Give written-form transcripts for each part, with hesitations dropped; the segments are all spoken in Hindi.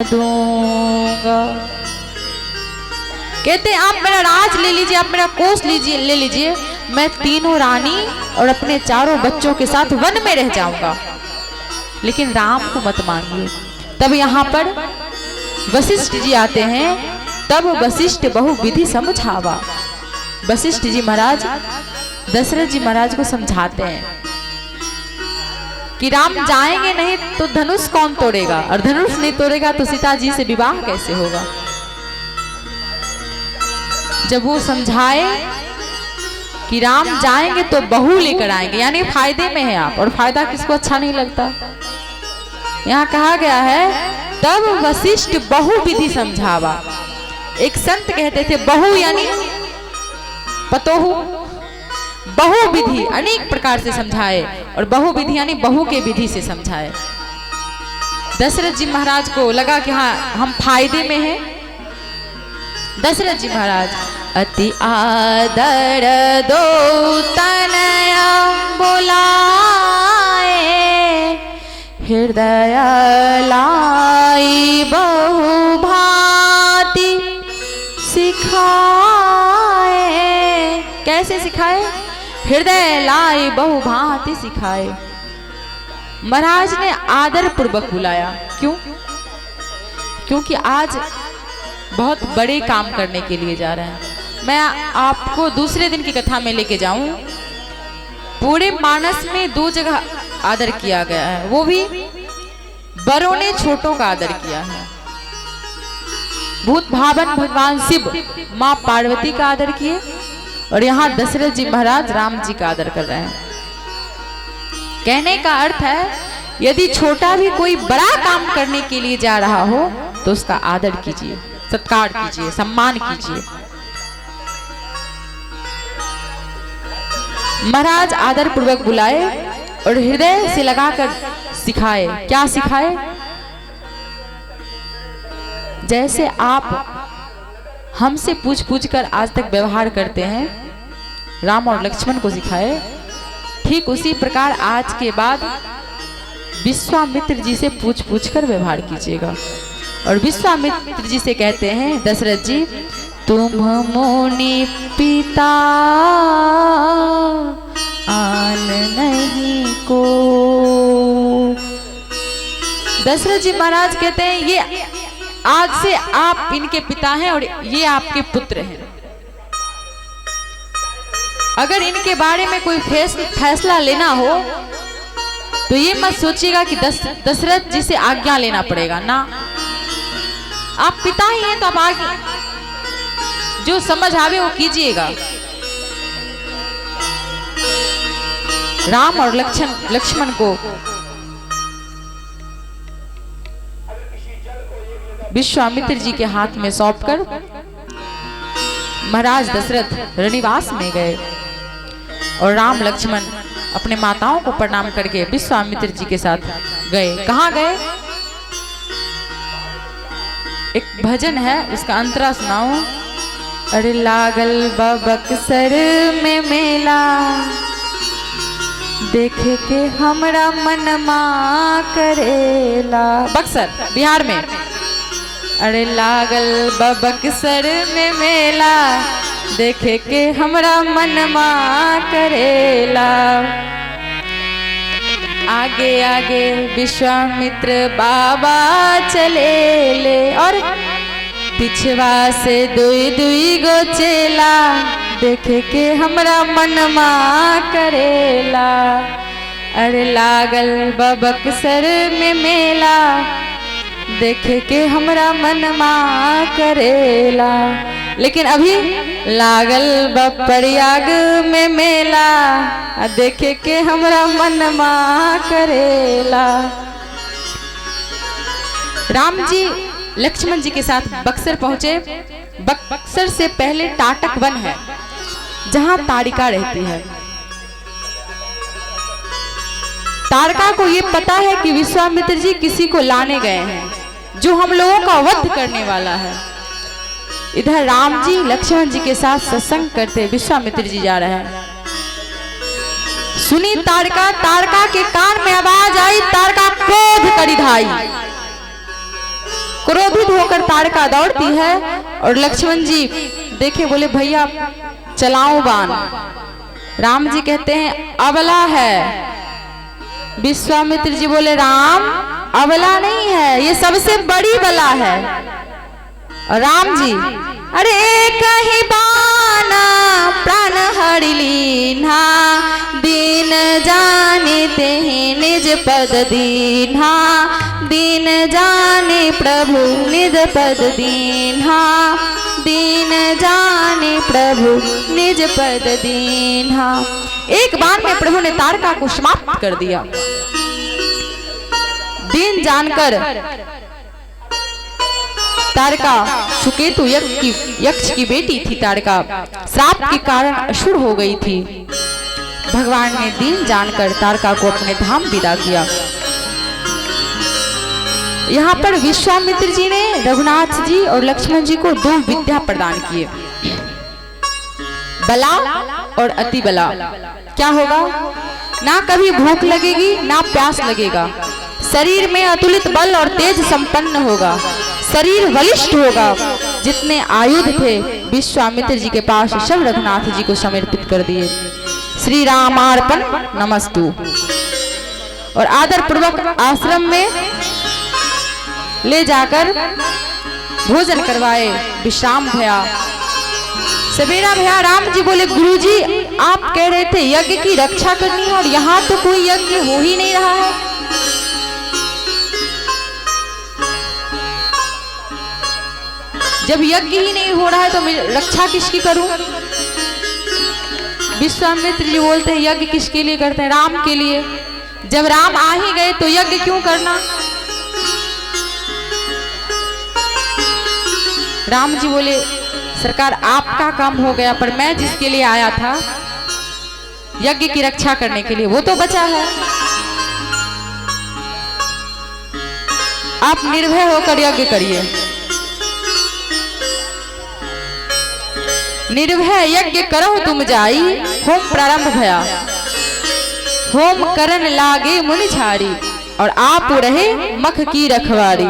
दूंगा। कहते आप मेरा राज ले लीजिए, आप मेरा कोष ले लीजिए, मैं तीनों रानी और अपने चारों बच्चों के साथ वन में रह जाऊंगा, लेकिन राम को मत मांगिए। तब यहाँ पर वशिष्ठ जी आते हैं। तब वशिष्ठ बहु विधि समझावा। वशिष्ठ जी महाराज दशरथ जी महाराज को समझाते हैं कि राम जाएंगे नहीं तो धनुष कौन तोड़ेगा, और धनुष नहीं तोड़ेगा तो सीता जी से विवाह कैसे होगा। जब वो समझाए कि राम जाएंगे तो बहू लेकर आएंगे, यानी फायदे में है आप, और फायदा किसको अच्छा नहीं लगता। यहाँ कहा गया है तब वशिष्ठ बहु विधि समझावा। एक संत कहते थे बहु यानी पतोहू, बहु विधि अनेक प्रकार से समझाए, और बहु विधि यानी बहु के विधि से समझाए। दशरथ जी महाराज को लगा कि हाँ हम फायदे में हैं। दशरथ जी महाराज अति आदर दो तनया बुलाए, हृदय लाई बहु भांति सिखाए। कैसे सिखाए? हृदय लाई बहु भांति सिखाए। महाराज ने आदर पूर्वक बुलाया। क्यों? क्योंकि आज बहुत बड़े काम करने के लिए जा रहे हैं। मैं आपको दूसरे दिन की कथा में लेके जाऊं। पूरे मानस में 2 जगह आदर किया गया है, वो भी बड़ों ने छोटों का आदर किया है। भूत भावन भगवान शिव मां पार्वती का आदर किए, और यहाँ दशरथ जी महाराज राम जी का आदर कर रहे हैं। कहने का अर्थ है यदि छोटा भी कोई बड़ा काम करने के लिए जा रहा हो तो उसका आदर कीजिए, सत्कार कीजिए, सम्मान कीजिए। महाराज आदर पूर्वक बुलाए और हृदय से लगाकर सिखाए। क्या सिखाए? जैसे आप हमसे पूछ पूछ कर आज तक व्यवहार करते हैं, राम और लक्ष्मण को सिखाए, ठीक उसी प्रकार आज के बाद विश्वामित्र जी से पूछ पूछ कर व्यवहार कीजिएगा। और विश्वामित्र जी से कहते हैं दशरथ जी, तुम मुनि पिता आन नहीं को। दशरथ जी महाराज कहते हैं ये आज से आप इनके पिता हैं और ये आपके पुत्र हैं। अगर इनके बारे में कोई फैसला लेना हो तो ये मत सोचिएगा कि दशरथ जी से आज्ञा लेना पड़ेगा ना। आप पिता ही हैं तो आप आगे जो समझ आवे वो कीजिएगा। राम और लक्ष्मण को विश्वामित्र जी के हाथ में सौंपकर महाराज दशरथ रणिवास में गए, और राम लक्ष्मण अपने माताओं को प्रणाम करके विश्वामित्र जी के साथ गए। कहाँ गए? एक भजन है, उसका अंतरा सुनाओ। अरे लागल बक्सर में मेला, देखे के हमरा मनमा करेला। बक्सर बिहार में। अरे लागल बक्सर में मेला, देखे के हमरा मनमा करेला। आगे आगे विश्वामित्र बाबा चले ले, और पिछवा से दुई दुई गो चेला, देखे के हमरा मनमा करेला। अरे लागल बक्सर में मेला, देखे के हमरा मनमा करेला। लेकिन अभी लागल प्रयाग में मेला, देखे के हमरा मनमा करेला। राम जी लक्ष्मण जी के साथ बक्सर पहुंचे। बक्सर से पहले टाटक वन है जहां तारिका रहती है। तारिका को ये पता है कि विश्वामित्र जी किसी को लाने गए हैं जो हम लोगों का वध करने वाला है। इधर राम जी लक्ष्मण जी के साथ सत्संग करते विश्वामित्र जी जा रहे हैं। सुनी तारिका, तारिका के कान में आवाज आई, तारिका क्रोध करी धाई। क्रोधित होकर ताड़का दौड़ती है और लक्ष्मण जी देखे, बोले भैया चलाओ बाण। राम जी कहते हैं अबला है। विश्वामित्र जी बोले राम अबला नहीं है, ये सबसे बड़ी बला है। और राम जी अरे कहीं बाना प्राण हरि लीन्हा, दीन जाने ते निज पद दीन्हा, दीन जाने प्रभु निज पद दीन्हा, दीन जाने प्रभु निज पद दीन्हा। एक बार में प्रभु ने ताड़का को समाप्त कर दिया। दीन जानकर ताड़का सुकेतु यक्ष की बेटी थी। ताड़का श्राप के कारण असुर हो गई थी। भगवान ने दीन जानकर ताड़का को अपने धाम विदा किया। यहाँ पर विश्वामित्र जी ने रघुनाथ जी और लक्ष्मण जी को 2 विद्या प्रदान किए, बला और अति बला। क्या होगा? ना कभी भूख लगेगी ना प्यास लगेगा, शरीर में अतुलित बल और तेज संपन्न होगा, शरीर बलिष्ठ होगा। जितने आयुध थे विश्वामित्र जी के पास सब रघुनाथ जी को समर्पित कर दिए। श्री रामार्पण नमस्तु। और आदर पूर्वक आश्रम में ले जाकर भोजन करवाए, विश्राम भया। सवेरा भया। राम जी बोले गुरुजी आप कह रहे थे यज्ञ की रक्षा करनी है और यहाँ तो कोई यज्ञ हो ही नहीं रहा है। जब यज्ञ ही नहीं हो रहा है तो मैं रक्षा किसकी करूं? विश्वामित्र जी बोलते हैं यज्ञ किसके लिए करते हैं? राम के लिए। जब राम आ ही गए तो यज्ञ क्यों करना? राम जी बोले सरकार आपका काम हो गया, पर मैं जिसके लिए आया था यज्ञ की रक्षा करने के लिए वो तो बचा है। आप निर्भय होकर यज्ञ करिए। निर्भय यज्ञ करो तुम जाई, होम प्रारंभ भया, होम करन लागे मुनि छाड़ी, और आप रहे मख की रखवारी।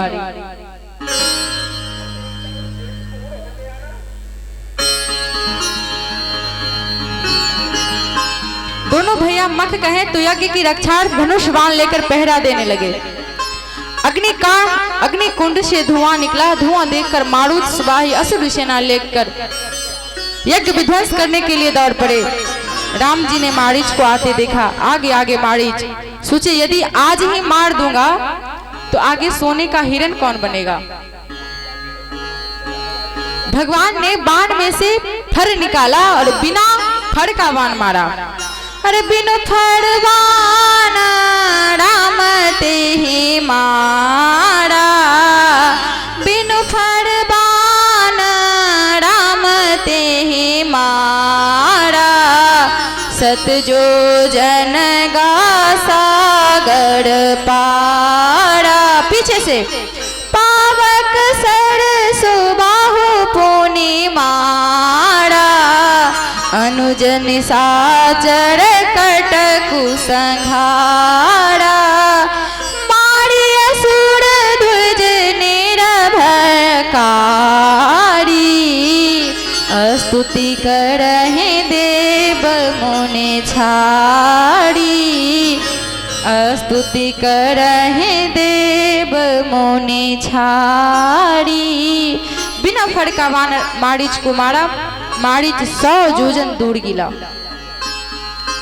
दोनों भैया मख कहे तो यज्ञ की रक्षा धनुष बाण लेकर पहरा देने लगे। अग्नि कुंड से धुआं निकला। धुआं देखकर मारुत सिपाही असुर सेना लेकर यज्ञ विध्वंस करने के लिए दौड़ पड़े। राम जी ने मारीच को आते देखा। आगे आगे मारीच सोचे यदि आज ही मार दूंगा तो आगे सोने का हिरण कौन बनेगा। भगवान ने बाण में से फर निकाला और बिना फर का बाण मारा। अरे बिनु फर बाण राम ते ही मारा, बिनु फर बाण राम ते ही मारा, सतजो जन गा सागर पारा। पीछे से पावक सर सुबाहु पुनि मारा, अनुज निशाचर कटकु संहारा, मारी असुर ध्वज निरभयकारी, स्तुति करहि देव मुनि छाड़ी, स्तुति करहि देव मुनि छाड़ी। बिना फड़ का मारीच को मारा। मारीच 100 योजन दूर गिला।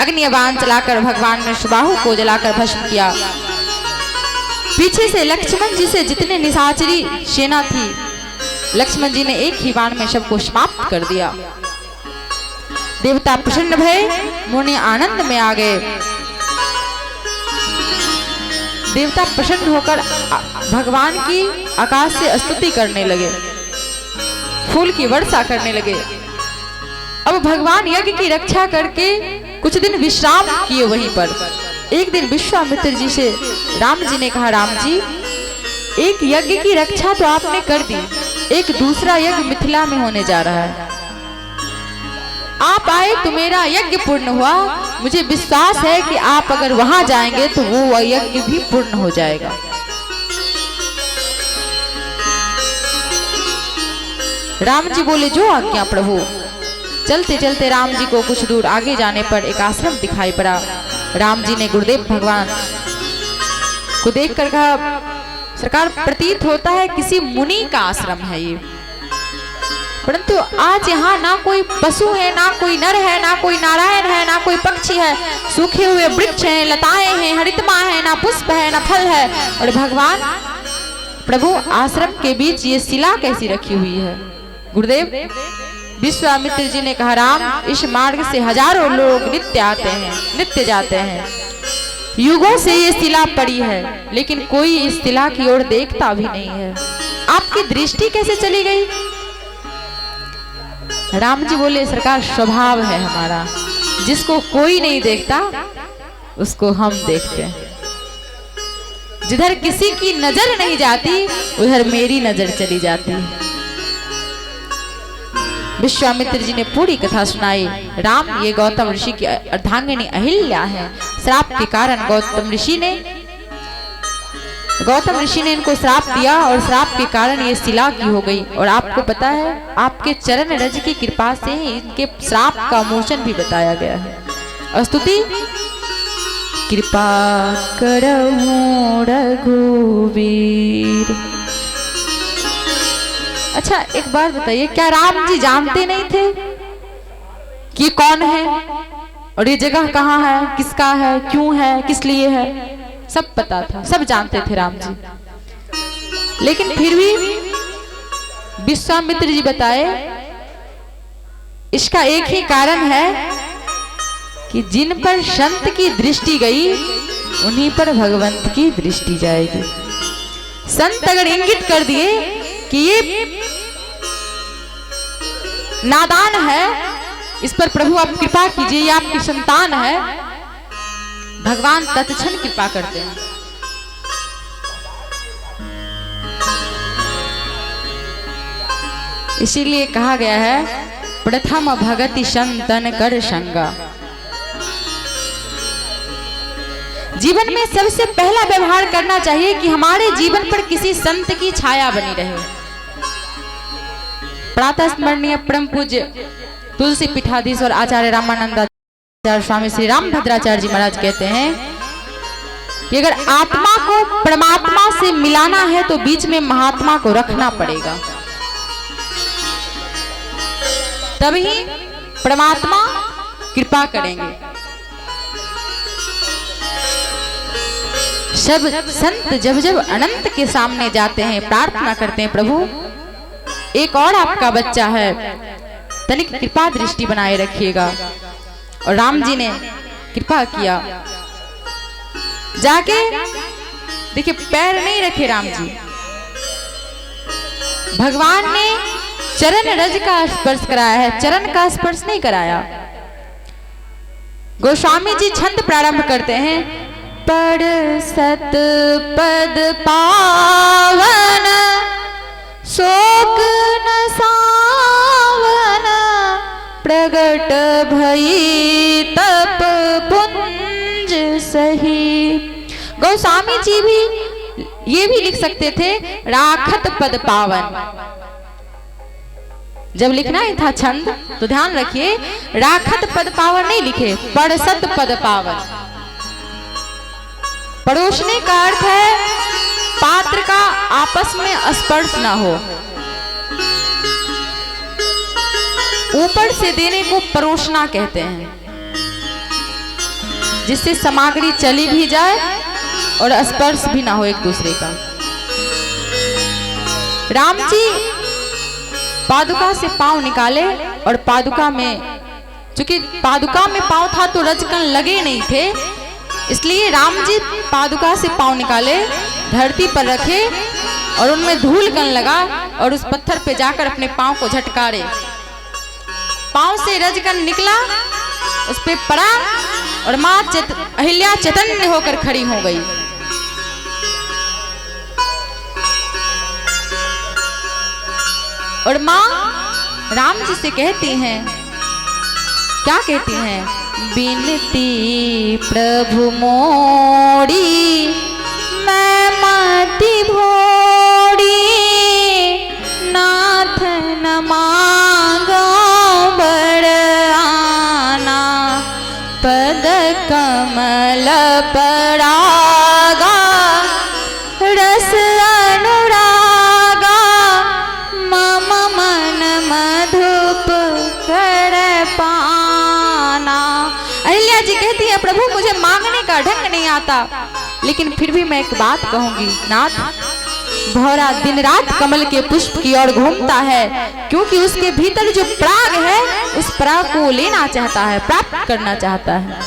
अग्निबाण चलाकर भगवान ने सुबाहु को जलाकर भस्म किया। पीछे से लक्ष्मण जी से जितने निशाचरी सेना थी लक्ष्मण जी ने एक ही बाण में सबको समाप्त कर दिया। देवता प्रसन्न भये, मुनि आनंद में आ गए। देवता प्रसन्न होकर भगवान की आकाश से स्तुति करने लगे, फूल की वर्षा करने लगे। अब भगवान यज्ञ की रक्षा करके कुछ दिन विश्राम किए वहीं पर। एक दिन विश्वामित्र जी से राम जी ने कहा, राम जी एक यज्ञ की रक्षा तो आपने कर दी, एक दूसरा यज्ञ मिथिला में होने जा रहा है। आप आए तो मेरा यज्ञ पूर्ण हुआ। मुझे विश्वास है कि आप अगर वहां जाएंगे तो वो यज्ञ भी पूर्ण हो जाएगा। राम जी बोले जो आज्ञा प्रभु। चलते चलते राम जी को कुछ दूर आगे जाने पर एक आश्रम दिखाई पड़ा। राम जी ने गुरुदेव भगवान को देखकर कहा, सरकार प्रतीत होता है किसी मुनि का आश्रम है ये, परंतु आज यहाँ ना कोई पशु है, ना कोई नर है, ना कोई नारायण है, ना कोई पक्षी है, सूखे हुए वृक्ष हैं, लताएं हैं, हरितमा है, ना पुष्प है, ना फल है। और भगवान प्रभु आश्रम के बीच ये शिला कैसी रखी हुई है? गुरुदेव विश्वामित्र जी ने कहा, राम इस मार्ग से हजारों लोग नित्य आते हैं, नित्य जाते हैं, युगों से ये शिला पड़ी है, लेकिन कोई इस शिला की ओर देखता भी नहीं है। आपकी दृष्टि कैसे चली गई? राम जी बोले, सरकार स्वभाव है हमारा, जिसको कोई नहीं देखता उसको हम देखते हैं। जिधर किसी की नजर नहीं जाती उधर मेरी नजर चली जाती है। विश्वामित्र जी ने पूरी कथा सुनाई। राम ये गौतम ऋषि की अर्धांगिनी अहिल्या है। श्राप के कारण गौतम ऋषि ने इनको श्राप दिया और श्राप के कारण ये शिला की हो गई। और आपको पता है, आपके चरण रज की कृपा से ही इनके श्राप का मोचन भी बताया गया है। स्तुति कृपा करहु रघुवीर। अच्छा एक बात बताइए, क्या राम जी जानते नहीं थे कि कौन है और ये जगह कहाँ है, किसका है, क्यों है, किस लिए है? सब पता था, सब जानते थे राम जी। लेकिन फिर भी विश्वामित्र जी बताए, इसका एक ही कारण है कि जिन पर संत की दृष्टि गई उन्हीं पर भगवंत की दृष्टि जाएगी। संत अगर इंगित कर दिए कि ये नादान है, इस पर प्रभु आप कृपा कीजिए, ये आपकी संतान है, भगवान तत्क्षण कृपा करते हैं। इसीलिए कहा गया है, प्रथम भगति संतन कर संगा। जीवन में सबसे पहला व्यवहार करना चाहिए कि हमारे जीवन पर किसी संत की छाया बनी रहे। प्रातः स्मरणीय परम पूज्य तुलसी पीठाधीश्वर आचार्य रामानंदाचार्य स्वामी श्री रामभद्राचार्य जी महाराज कहते हैं कि अगर आत्मा को परमात्मा से मिलाना है तो बीच में महात्मा को रखना पड़ेगा, तभी परमात्मा कृपा करेंगे। सब संत जब जब अनंत के सामने जाते हैं, प्रार्थना करते हैं, प्रभु एक और आपका बच्चा है, तनिक कृपा दृष्टि बनाए रखिएगा। और राम जी ने कृपा किया। जाके देखिए, पैर नहीं रखे राम जी, भगवान ने चरण रज का स्पर्श कराया है, चरण का स्पर्श नहीं कराया। गोस्वामी जी छंद प्रारंभ करते हैं, पड़ सत पद पावन शोक न सावन, प्रगट भई तप पुंज सही। गोस्वामी जी भी ये भी लिख सकते थे, राखत पद पावन। जब लिखना ही था छंद तो ध्यान रखिए, राखत पद पावन नहीं लिखे, पड़सत पद पावन। पड़ोसने का अर्थ है पात्र का आपस में स्पर्श ना हो, ऊपर से देने को परोसना कहते हैं, जिससे सामग्री चली भी जाए और स्पर्श भी ना हो एक दूसरे का। राम जी पादुका से पांव निकाले और पादुका में, चूंकि पादुका में पांव था तो रजकण लगे नहीं थे, इसलिए राम जी पादुका से पांव निकाले, धरती पर रखे और उनमें धूल कण लगा और उस पत्थर पे जाकर अपने पांव को झटकारे। पांव से रजकण निकला, उस पे पड़ा और मां अहिल्या चैतन्य होकर खड़ी हो गई। और मां राम जी से कहती हैं, क्या कहती हैं? बिनती प्रभु मोड़ी मैं मति भोड़ी, नाथ न का ढंग नहीं आता, लेकिन फिर भी मैं एक बात कहूंगी नाथ, भौरा दिन रात कमल के पुष्प की ओर घूमता है, क्योंकि उसके भीतर जो पराग है उस पराग को लेना चाहता है, प्राप्त करना चाहता है।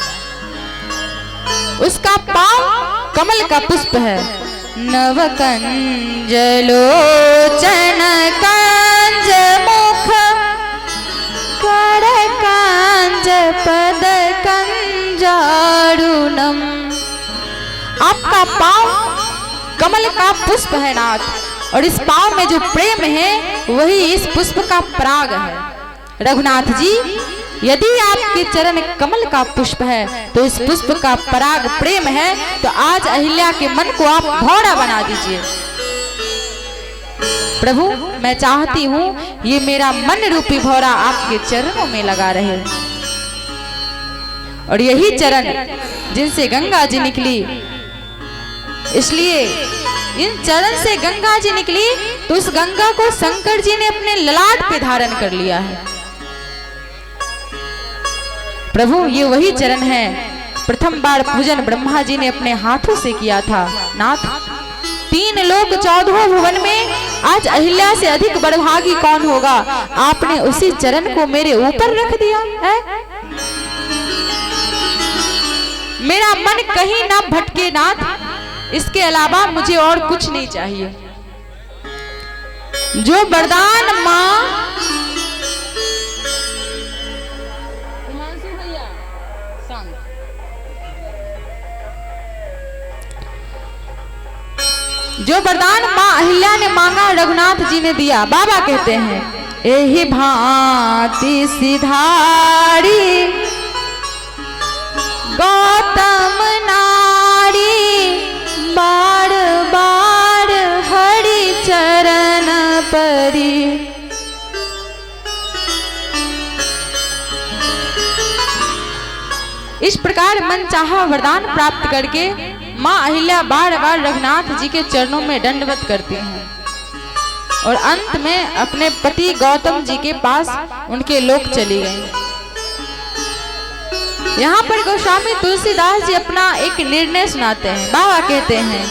उसका पांव कमल का पुष्प है। नवकंज लोचन कांज मुख कर कांज पद कंजारुणम। आपका पांव कमल का पुष्प है नाथ, और इस पांव में जो प्रेम है वही इस पुष्प का पराग है। रघुनाथ जी, यदि आपके चरण कमल का पुष्प है तो इस पुष्प का पराग प्रेम है, तो आज अहिल्या के मन को आप भौरा बना दीजिए। प्रभु, मैं चाहती हूँ ये मेरा मन रूपी भौरा आपके चरणों में लगा रहे, और यही चरण जिनसे गंगा जी निकली, इसलिए इन चरण से गंगा जी निकली तो उस गंगा को शंकर जी ने अपने ललाट पे धारण कर लिया है। प्रभु, ये वही चरण है, प्रथम बार पूजन ब्रह्मा जी ने अपने हाथों से किया था। नाथ, 3 लोक 14 भुवन में आज अहिल्या से अधिक बड़भागी कौन होगा? आपने उसी चरण को मेरे ऊपर रख दिया है। मेरा मन कहीं ना भटके नाथ, इसके अलावा मुझे और कुछ नहीं चाहिए। जो वरदान माँ माँ अहिल्या ने मांगा, रघुनाथ जी ने दिया। बाबा कहते हैं, एही भांति सिधारी गौतम नारी, बार बार हरि चरण परी। इस प्रकार मन चाहा वरदान प्राप्त करके माँ अहिल्या बार बार रघुनाथ जी के चरणों में दंडवत करती हैं, और अंत में अपने पति गौतम जी के पास उनके लोक चली गईं। यहाँ पर गोस्वामी तुलसीदास जी अपना एक निर्णय सुनाते हैं। बाबा कहते हैं,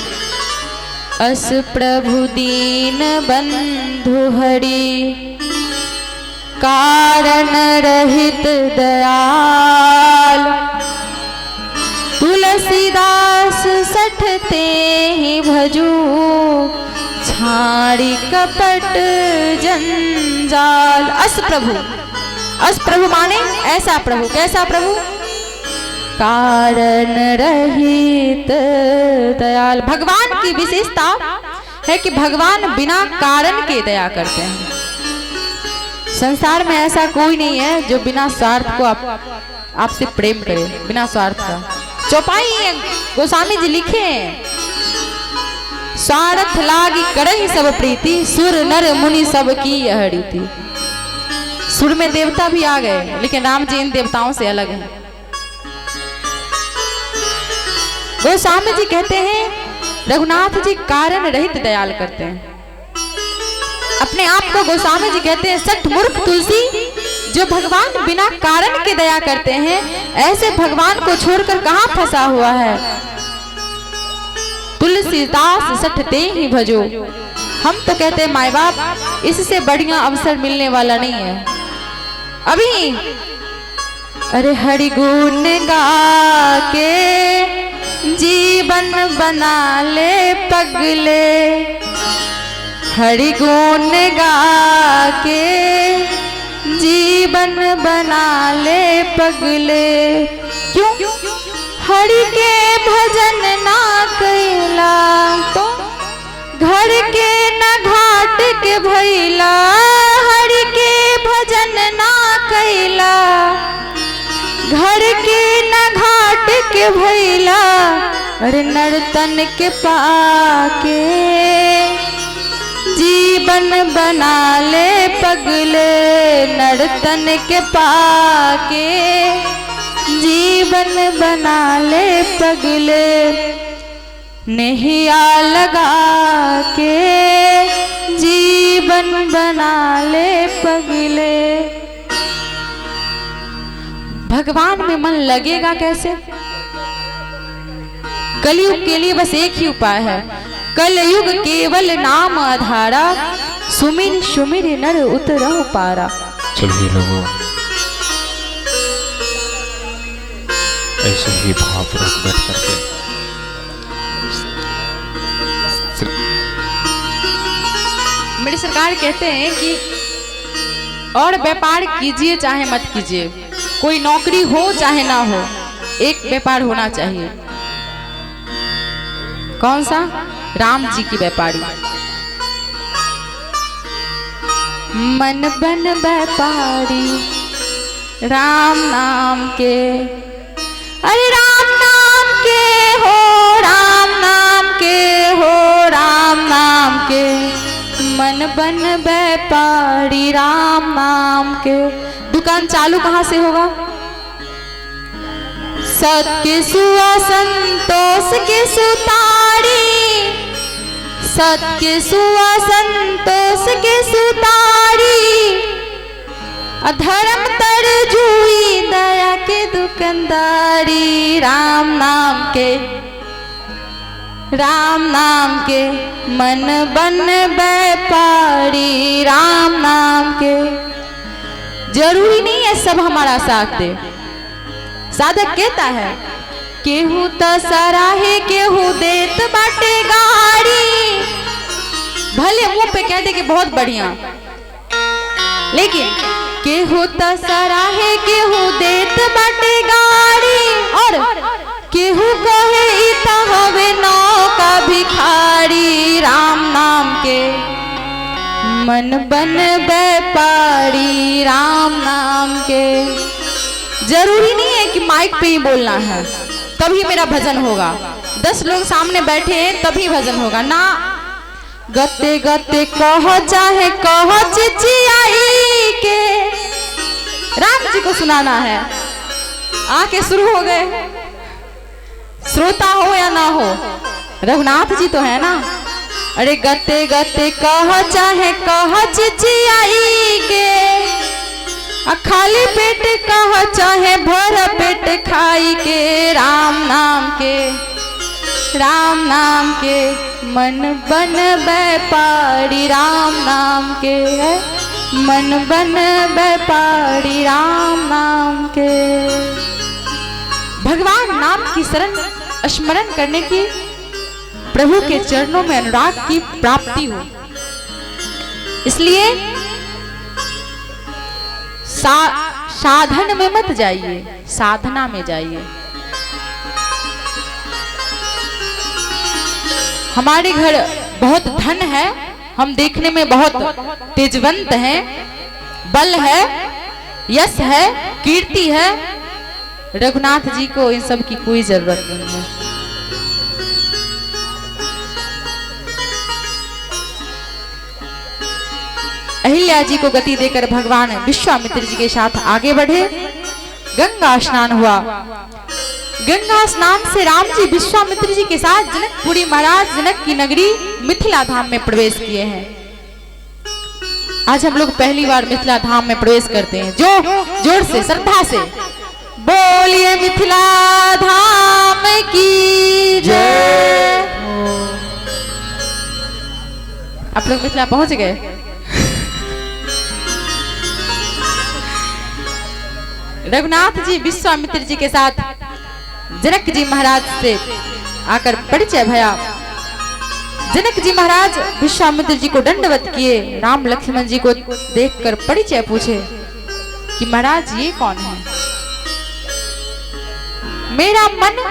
अस प्रभु दीन बंधु हरि, कारण रहित दयाल, तुलसीदास सठते ही भजू, छाड़ी कपट जंजाल। अस प्रभु माने ऐसा प्रभु। कैसा प्रभु? कारण रहित दयाल। भगवान की विशेषता है कि भगवान बिना कारण के दया करते हैं। संसार में ऐसा कोई नहीं है जो बिना स्वार्थ को आपसे प्रेम करे, बिना स्वार्थ का। चौपाई गोस्वामी जी लिखे हैं, स्वार्थ लागी करहि सब प्रीति, सुर नर मुनि सब की यह रीति। सुर में देवता भी आ गए, लेकिन राम जी इन देवताओं से अलग हैं। गोस्वामी जी कहते हैं, रघुनाथ जी कारण रहित दयाल करते हैं। अपने आप को गोस्वामी जी कहते हैं, सठ मूर्ख तुलसी, जो भगवान बिना कारण के दया करते हैं, ऐसे भगवान को छोड़कर कहां फंसा हुआ है। तुलसीदास सठते ही भजो। हम तो कहते हैं माय बाप, इससे बढ़िया अवसर मिलने वाला नहीं है अभी। अरे हरि गुण गा के जीवन बना ले पगले, हरि गुण गा के जीवन बना ले पगले। क्यों? हरि के भजन ना कैला तो घर के न घाट के भैला, हरि के भजन ना कैला घर के न घाट के भैला। अरे नर्तन के पाके जीवन बना ले पगले, नर्तन के पाके जीवन बना ले पगले। नैया लगा के जीवन बना ले पगले। भगवान में मन लगेगा कैसे? कलयुग के लिए बस एक ही उपाय है, कलयुग केवल नाम आधारा, सुमिर सुमिर नर उतरहु पारा। चलिए लोगों, ऐसे ही भावपूर्वक बैठ करके मेरी सरकार कहते हैं कि और व्यापार कीजिए चाहे मत कीजिए, कोई नौकरी हो चाहे ना हो, एक व्यापार होना चाहिए। कौन सा? राम जी की व्यापारी। मन बन व्यापारी राम नाम के, अरे राम नाम के हो, राम नाम के हो, राम नाम के, मन बन व्यापारी राम नाम के। दुकान चालू कहाँ से होगा? सत्य सुआ संतोष के सुतारी, सत्य सुआ संतोष के सुतारी, अधर्म तरजुई दया के दुकानदारी। राम नाम के, राम नाम के, मन बन व्यापारी राम नाम के। जरूरी नहीं है सब हमारा साथ दे। साधक कहता है केहू तो सराहे केहू देत बाटे गाड़ी, भले मुंह पे कहते कि बहुत बढ़िया, लेकिन केहू तो सराहे केहू देत बाटे गाड़ी, और केहू कहे इता हवे नौका भिखारी। राम नाम के मन बन व्यापारी राम नाम के। जरूरी नहीं है कि माइक पे ही बोलना है तभी मेरा भजन होगा, 10 लोग सामने बैठे हैं तभी भजन होगा ना। गते गते कहो चाहे कहो चिचियाई के, राम जी को सुनाना है। आके शुरू हो गए, श्रोता हो या ना हो, रघुनाथ जी तो है ना। अरे गते गते कहो चाहे कहो चिचियाई के, खाली पेट कहो चाहे भर पेट खाई के। राम नाम के, राम नाम के, मन बन व्यापारी राम नाम के, मन बन व्यापारी राम नाम के। भगवान नाम की शरण स्मरण करने की, प्रभु के चरणों में अनुराग की प्राप्ति हो, इसलिए साधन में मत जाइए, साधना में जाइए। हमारे घर बहुत धन है, हम देखने में बहुत तेजवंत हैं, बल है, यश है, कीर्ति है। रघुनाथ जी को इन सब की कोई जरूरत नहीं है। अहिल्या जी को गति देकर भगवान विश्वामित्र जी के साथ आगे बढ़े। गंगा स्नान हुआ। गंगा स्नान से राम जी विश्वामित्र जी के साथ जनकपुरी महाराज जनक की नगरी मिथिला धाम में प्रवेश किए हैं। आज हम लोग पहली बार मिथिला धाम में प्रवेश करते हैं। जो जोर से श्रद्धा से बोलिए मिथिला धाम की जय। आप लोग मिथिला पहुंच गए? रघुनाथ जी विश्वामित्र जी के साथ जनक जी महाराज से आकर परिचय भया। जनक जी महाराज विश्वामित्र जी को दंडवत किए। राम लक्ष्मण जी को देखकर परिचय पूछे कि महाराज ये कौन है? मेरा मन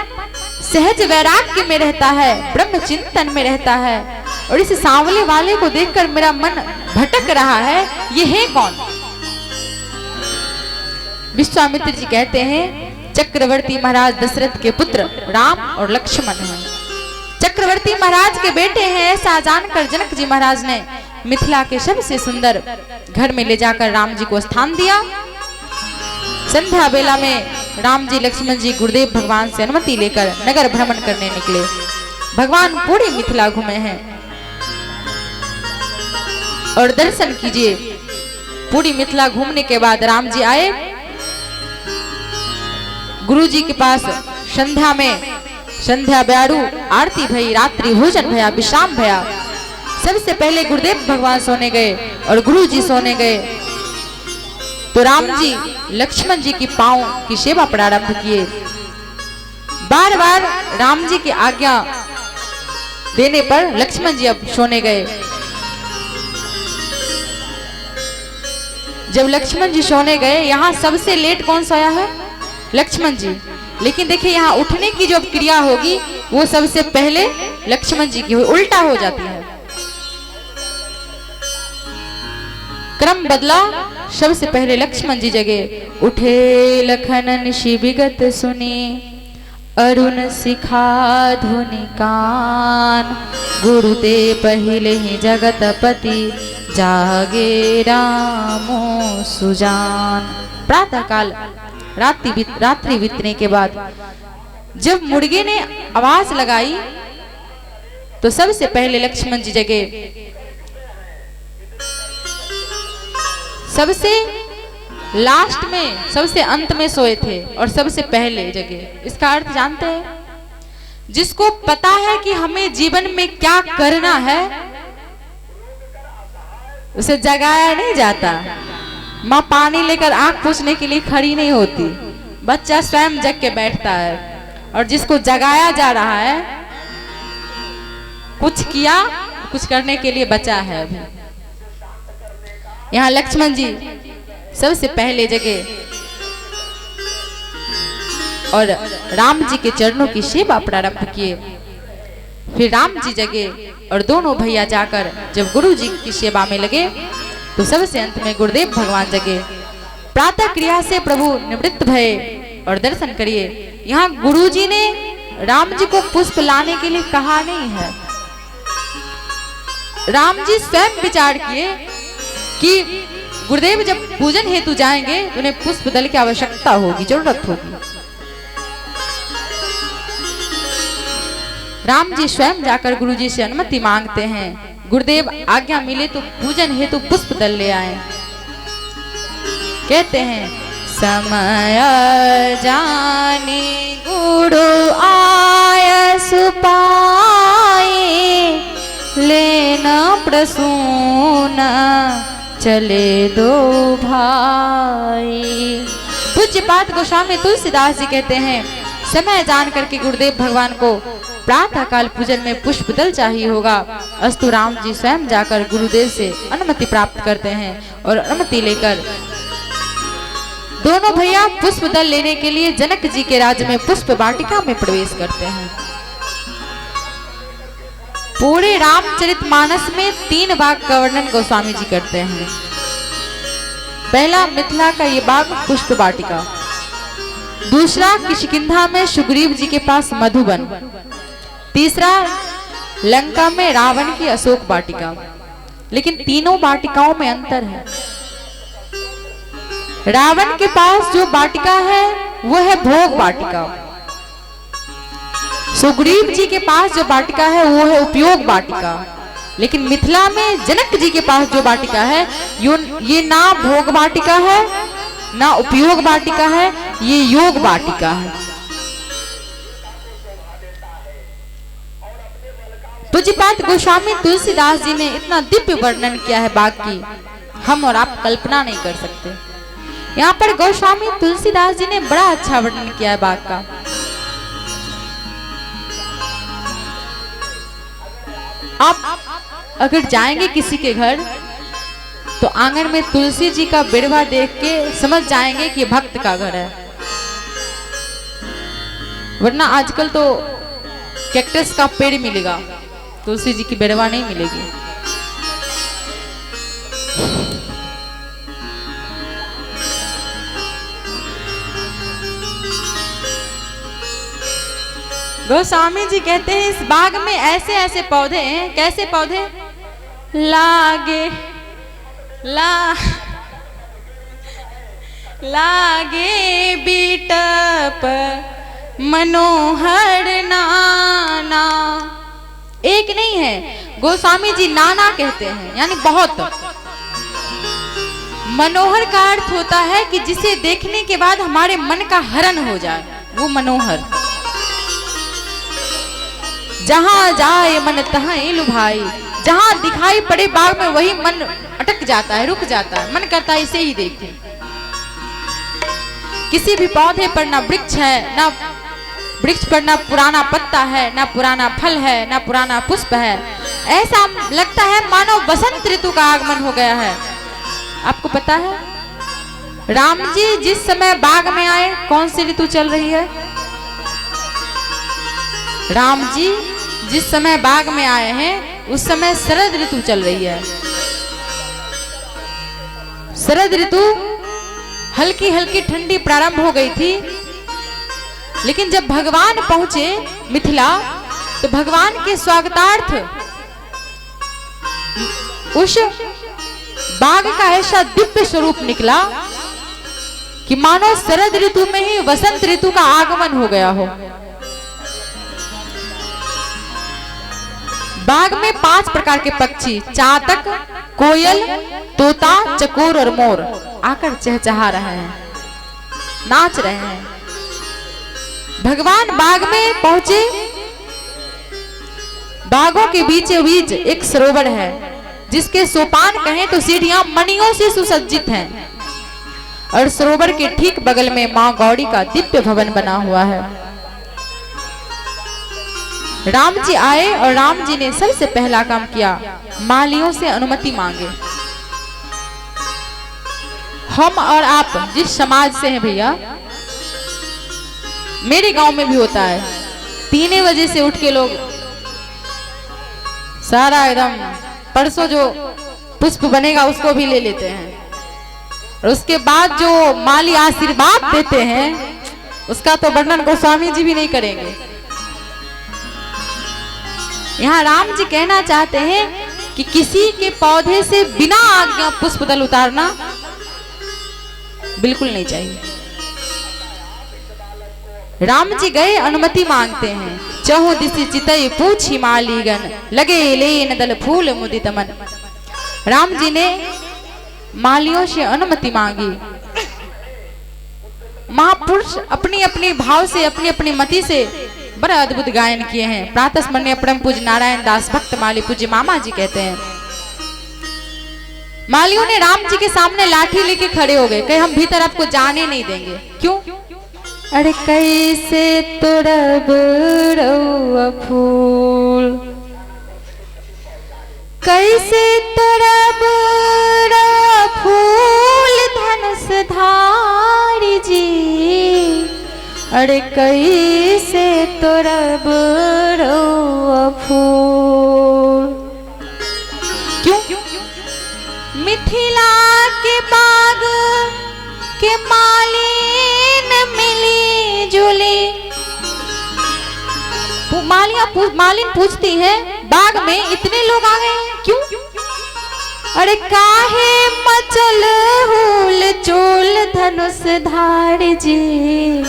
सहज वैराग्य में रहता है, ब्रह्म चिंतन में रहता है, और इस सांवले वाले को देखकर मेरा मन भटक रहा है, ये है कौन? विश्वामित्र जी कहते हैं चक्रवर्ती महाराज दशरथ के पुत्र राम और लक्ष्मण हैं। चक्रवर्ती महाराज के बेटे हैं, ऐसा जानकर जनक जी महाराज ने मिथिला के सबसे सुंदर घर में ले जाकर राम जी को स्थान दिया। संध्या बेला में राम जी लक्ष्मण जी गुरुदेव भगवान से अनुमति लेकर नगर भ्रमण करने निकले। भगवान पूरी मिथिला घूमे हैं और दर्शन कीजिए। पूरी मिथिला घूमने के बाद राम जी आए गुरु जी के पास। संध्या में संध्या ब्यारू आरती भई, रात्रि भोजन भया, विश्राम भया। सबसे पहले गुरुदेव भगवान सोने गए और गुरु जी सोने गए तो राम जी लक्ष्मण जी की पांव की सेवा प्रारंभ किए। बार बार राम जी की आज्ञा देने पर लक्ष्मण जी अब सोने गए। जब लक्ष्मण जी सोने गए, यहाँ सबसे लेट कौन सोया है? लक्ष्मण जी। लेकिन देखिए यहाँ उठने की जो क्रिया होगी वो सबसे पहले लक्ष्मण जी की हुई, उल्टा हो जाती है, क्रम बदला। सबसे पहले लक्ष्मण जी जगे। उठे लखनन शिविगत सुनी, अरुण शिखा धुनि कान, गुरुदेव पहिले ही जगतपति, जागे रामो सुजान। प्रातः काल रात्रि बीतने के बाद जब मुर्गे ने आवाज लगाई तो सबसे पहले लक्ष्मण जी जगे। सबसे लास्ट में, सबसे अंत में सोए थे और सबसे पहले जगे। इसका अर्थ जानते हैं? जिसको पता है कि हमें जीवन में क्या करना है उसे जगाया नहीं जाता। माँ पानी लेकर आंख पूछने के लिए खड़ी नहीं होती, बच्चा स्वयं जग के बैठता है। और जिसको जगाया जा रहा है, कुछ किया, कुछ करने के लिए बचा है अभी। यहाँ लक्ष्मण जी सबसे पहले जगे और राम जी के चरणों की सेवा प्रारंभ किए। फिर राम जी जगे और दोनों भैया जाकर जब गुरु जी की सेवा में लगे तो सबसे अंत में गुरुदेव भगवान जगे। प्रातः क्रिया से प्रभु निवृत्त भये और दर्शन करिए। यहाँ गुरु जी ने राम जी को पुष्प लाने के लिए कहा नहीं है। राम जी स्वयं विचार किए कि गुरुदेव जब पूजन हेतु जाएंगे तो उन्हें पुष्प दल की आवश्यकता होगी, जरूरत होगी। राम जी स्वयं जाकर गुरु जी से अनुमति मांगते हैं। गुरुदेव आज्ञा मिले तो पूजन हेतु पुष्प दल ले आए। कहते हैं समय जाने गुरु आय सुपाए, लेना प्रसून चले दो भाई। पूज्यपाद गोस्वामी तुलसीदास जी कहते हैं समय जान करके गुरुदेव भगवान को प्रातः काल पूजन में पुष्प दल चाहिए होगा। अस्तु राम जी स्वयं जाकर गुरुदेव से अनुमति प्राप्त करते हैं और अनुमति लेकर दोनों भैया पुष्प दल लेने के लिए जनक जी के राज्य में पुष्प वाटिका में प्रवेश करते हैं। पूरे रामचरितमानस में 3 बाग का वर्णन गोस्वामी जी करते हैं। पहला मिथिला का ये बाग पुष्प वाटिका, दूसरा किष्किंधा में सुग्रीव जी के पास मधुबन, तीसरा लंका में रावण की अशोक वाटिका। लेकिन तीनों वाटिकाओं में अंतर है। रावण के पास जो वाटिका है वो है भोग वाटिका, सुग्रीव जी के पास जो वाटिका है वो है उपयोग वाटिका। लेकिन मिथिला में जनक जी के पास जो वाटिका है ये ना भोग वाटिका है ना उपयोग वाटिका है, ये योग वाटिका है। पूज्यपाद गोस्वामी तुलसीदास जी ने इतना दिव्य वर्णन किया है बाग की, हम और आप कल्पना नहीं कर सकते। यहाँ पर गोस्वामी तुलसीदास जी ने बड़ा अच्छा वर्णन किया है बाग का। आप अगर जाएंगे किसी के घर तो आंगन में तुलसी जी का बिड़वा देख के समझ जाएंगे कि भक्त का घर है। वरना आजकल तो कैक्टस का पेड़ मिलेगा, तुलसी जी की बिड़वा नहीं मिलेगी। गोस्वामी जी कहते हैं इस बाग में ऐसे ऐसे पौधे हैं। कैसे पौधे? लागे बीटप मनोहर नाना। एक नहीं है, गोस्वामी जी नाना कहते हैं, यानी बहुत। मनोहर का अर्थ होता है कि जिसे देखने के बाद हमारे मन का हरण हो जाए, वो मनोहर। जहां जाए मन तहां लुभाई, जहां दिखाई पड़े बाग में वही मन अटक जाता है, रुक जाता है, मन करता है इसे ही देखें। किसी भी पौधे पर ना वृक्ष है, ना वृक्ष पर ना पुराना पत्ता है, ना पुराना फल है, ना पुराना पुष्प है। ऐसा लगता है मानो बसंत ऋतु का आगमन हो गया है। आपको पता है राम जी जिस समय बाग में आए कौन सी ऋतु चल रही है? राम जी जिस समय बाग में आए हैं उस समय शरद ऋतु चल रही है। शरद ऋतु हल्की हल्की ठंडी प्रारंभ हो गई थी, लेकिन जब भगवान पहुंचे मिथिला तो भगवान के स्वागतार्थ उस बाग का ऐसा दिव्य स्वरूप निकला कि मानो शरद ऋतु में ही वसंत ऋतु का आगमन हो गया हो। बाग में 5 प्रकार के पक्षी, चातक, कोयल, तोता, चकोर और मोर आकर चहचहा रहे हैं, नाच रहे हैं। भगवान बाग में पहुंचे। बागों के बीचों बीच एक सरोवर है जिसके सोपान कहें तो सीढ़ियां मणियों से सुसज्जित हैं, और सरोवर के ठीक बगल में मां गौड़ी का दिव्य भवन बना हुआ है। राम जी आए और राम जी ने सबसे पहला काम किया, मालियों से अनुमति मांगे। हम और आप जिस समाज से हैं भैया, मेरे गांव में भी होता है, 3 बजे से उठ के लोग सारा एकदम परसों जो पुष्प बनेगा उसको भी ले लेते हैं, और उसके बाद जो माली आशीर्वाद देते हैं उसका तो वर्णन गोस्वामी जी भी नहीं करेंगे। यहाँ राम जी कहना चाहते हैं कि किसी के पौधे से बिना आज्ञा पुष्प दल उतारना बिल्कुल नहीं चाहिए। राम जी गए, अनुमति मांगते हैं। चहु दिशि चितई पूछी मालीगन, लगे लेन दल फूल मुदित मन। राम जी ने मालियों से अनुमति मांगी। महापुरुष अपनी अपनी भाव से, अपनी अपनी मति से बड़ा अद्भुत गायन किए हैं। प्रातः स्मरणीय परम पूज्य नारायण दास भक्त माली पूज्य मामा जी कहते हैं, मालियों ने राम जी के सामने लाठी लेके खड़े हो गए, कहे हम भीतर आपको जाने नहीं देंगे। क्यों? अरे कैसे तोड़ब रउआ फूल, कैसे तोड़ब रउआ फूल धनुष धारी जी, अरे कैसे तोड़ब रउआ फूल। क्यों? मिथिला के बाग के मालिन मिली जुली। मालिन पूछती है बाग में इतने लोग आ गए हैं, क्यों? अरे काहे मचल हुल चोल धनुष धार जी,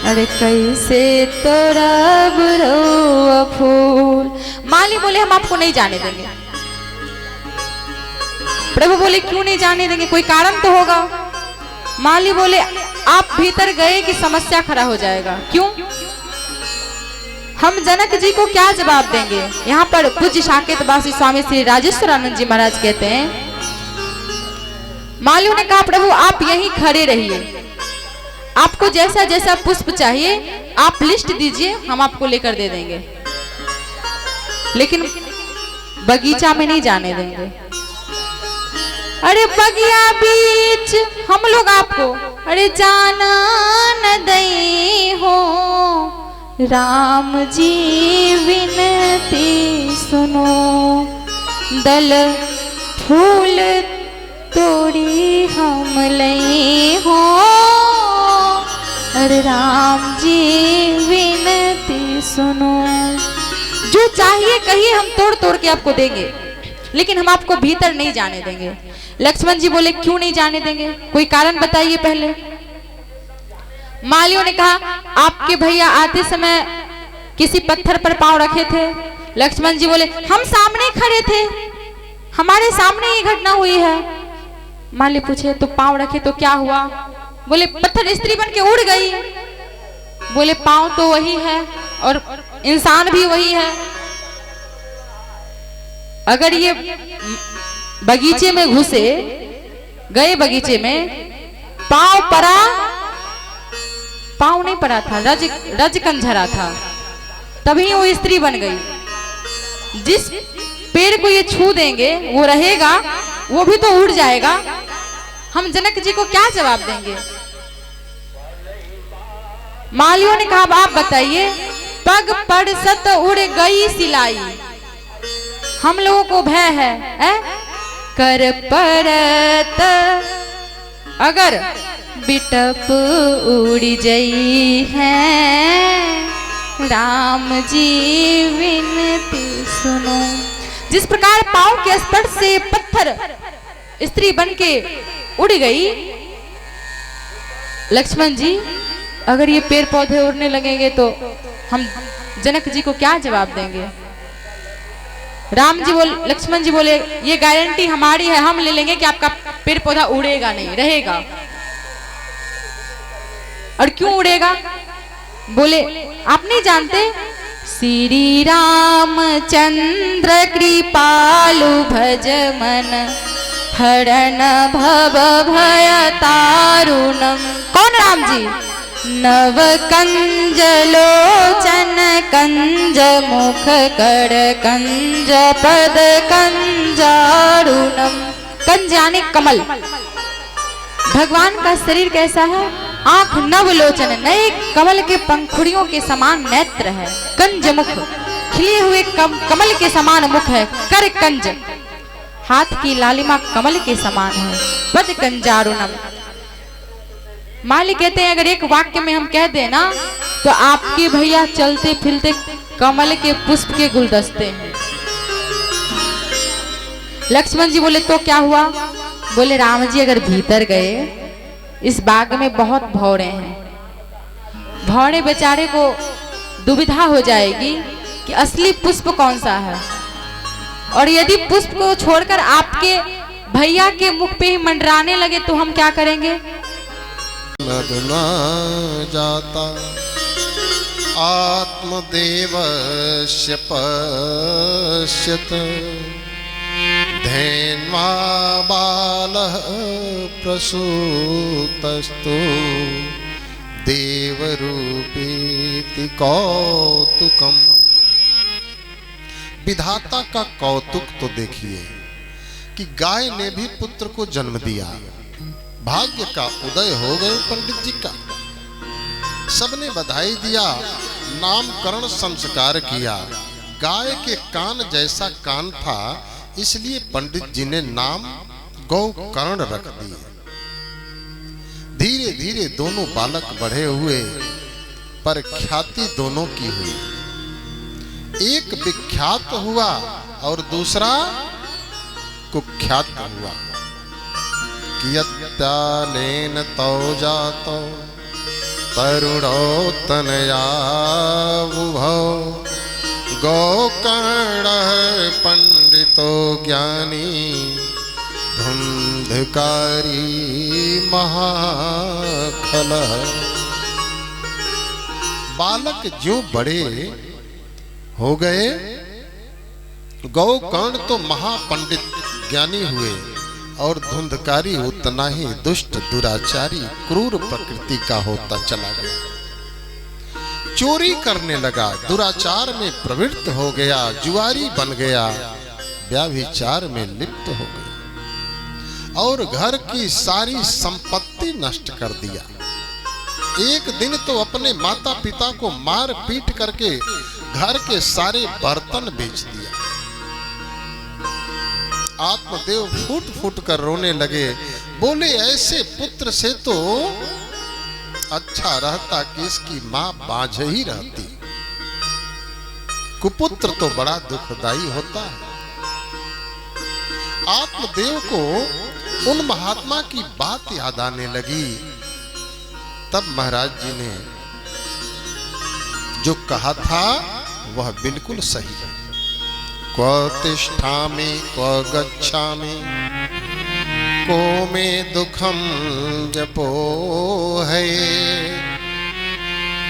अरे कैसे तोड़ब रउआ फूल। माली बोले हम आपको नहीं जाने देंगे। प्रभु बोले क्यों नहीं जाने देंगे, कोई कारण तो होगा। माली बोले आप भीतर गए कि समस्या खड़ा हो जाएगा। क्यों? हम जनक जी को क्या जवाब देंगे। यहाँ पर पूज्य साकेतवासी स्वामी श्री राजेश्वरानंद जी महाराज कहते हैं, मालियों ने कहा प्रभु आप यहीं खड़े रहिए, आपको जैसा जैसा पुष्प चाहिए आप लिस्ट दीजिए, हम आपको लेकर दे देंगे, लेकिन बगीचा में नहीं जाने देंगे। अरे बगिया बीच हम लोग आपको अरे जाना न दई हो, राम जी विनती सुनो, दल फूल तोड़ी हम लई हो, अरे राम जी विनती सुनो। जो चाहिए कहिए हम तोड़ तोड़ के आपको देंगे, लेकिन हम आपको भीतर नहीं जाने देंगे। लक्ष्मण जी बोले क्यों नहीं जाने देंगे, कोई कारण बताइए पहले। मालियों ने कहा आपके भैया आते समय किसी पत्थर पर पांव रखे थे। लक्ष्मण जी बोले हम सामने खड़े थे, हमारे सामने ये घटना हुई है। माली पूछे तो पांव रखे तो क्या हुआ? बोले पत्थर स्त्री बन के उड़ गई। बोले पांव तो वही है और इंसान भी वही है। अगर ये बगीचे में घुसे, गए बगीचे में, पांव पड़ा, पांव नहीं पड़ा था, रज कंझरा था, तभी वो स्त्री बन गई। जिस पेड़ को ये छू देंगे वो रहेगा, वो भी तो उड़ जाएगा। हम जनक जी को क्या जवाब देंगे? मालियों ने कहा, आप बताइए, पग पड़ सत उड़ गई सिलाई, हम लोगों को भय है, कर परत अगर बिटप उड़ी जई है, राम जी विनती सुनो। जिस प्रकार पांव के स्पर्श से पत्थर स्त्री बन के उड़ गई, लक्ष्मण जी अगर ये पेड़ पौधे उड़ने लगेंगे तो हम जनक जी को क्या जवाब देंगे? लक्ष्मण जी बोले, ये गारंटी हमारी है, हम ले लेंगे कि आपका पेड़ पौधा उड़ेगा नहीं, रहेगा। और क्यों उड़ेगा? बोले, आप नहीं जानते, श्री रामचंद्र कृपालु भज मन, हरण भव भय तारुणम। कौन राम जी? नव कंज लोचन कंज मुख कर कंज पद कंजारुणम। कंज यानी कमल। भगवान का शरीर कैसा है? आंख नव लोचन, नए कमल के पंखुड़ियों के समान नेत्र है। कंज मुख, खिले हुए कमल के समान मुख है। कर कंज, हाथ की लालिमा कमल के समान है। पद कंजारुणम। माली कहते हैं, अगर एक वाक्य में हम कह दें ना, तो आपके भैया चलते फिरते कमल के पुष्प के गुलदस्ते हैं। लक्ष्मण जी बोले, तो क्या हुआ? बोले, राम जी अगर भीतर गए, इस बाग में बहुत भौरे हैं, भौरे बेचारे को दुविधा हो जाएगी कि असली पुष्प कौन सा है। और यदि पुष्प को छोड़कर आपके भैया के मुख पे ही मंडराने लगे तो हम क्या करेंगे? न जाता आत्मदेवस्य पश्यत, धैन्वा बालः प्रसूतस्तु, देवरूपीति कौतुकम। विधाता का कौतुक तो देखिए कि गाय ने भी पुत्र को जन्म दिया। भाग्य का उदय हो गए पंडित जी का। सबने बधाई दिया, नामकरण संस्कार किया। गाय के कान जैसा कान था, इसलिए पंडित जी ने नाम गौकर्ण रख दिए। धीरे धीरे दोनों बालक बढ़े हुए, पर ख्याति दोनों की हुई। एक विख्यात हुआ और दूसरा कुख्यात हुआ। कियत्यालेन तौ जातो तरुणो तनया बुभौ, गौकर्णः पंडितो ज्ञानी, धुंधकारी महाखलः। बालक ज्यों बड़े हो गए, गौकर्ण तो महापंडित ज्ञानी हुए और धुंधकारी उतना ही दुष्ट दुराचारी क्रूर प्रकृति का होता चला गया। चोरी करने लगा, दुराचार में प्रवृत्त हो गया, जुआरी बन गया, व्याभिचार में लिप्त हो गया और घर की सारी संपत्ति नष्ट कर दिया। एक दिन तो अपने माता पिता को मार पीट करके घर के सारे बर्तन बेच दिया। आत्मदेव फूट फूट कर रोने लगे। बोले, ऐसे पुत्र से तो अच्छा रहता कि इसकी मां बांझ ही रहती। कुपुत्र तो बड़ा दुखदाई होता है। आत्मदेव को उन महात्मा की बात याद आने लगी। तब महाराज जी ने जो कहा था वह बिल्कुल सही है। क्व तिष्ठामि क्व गच्छामि, को मे दुखम जपो है,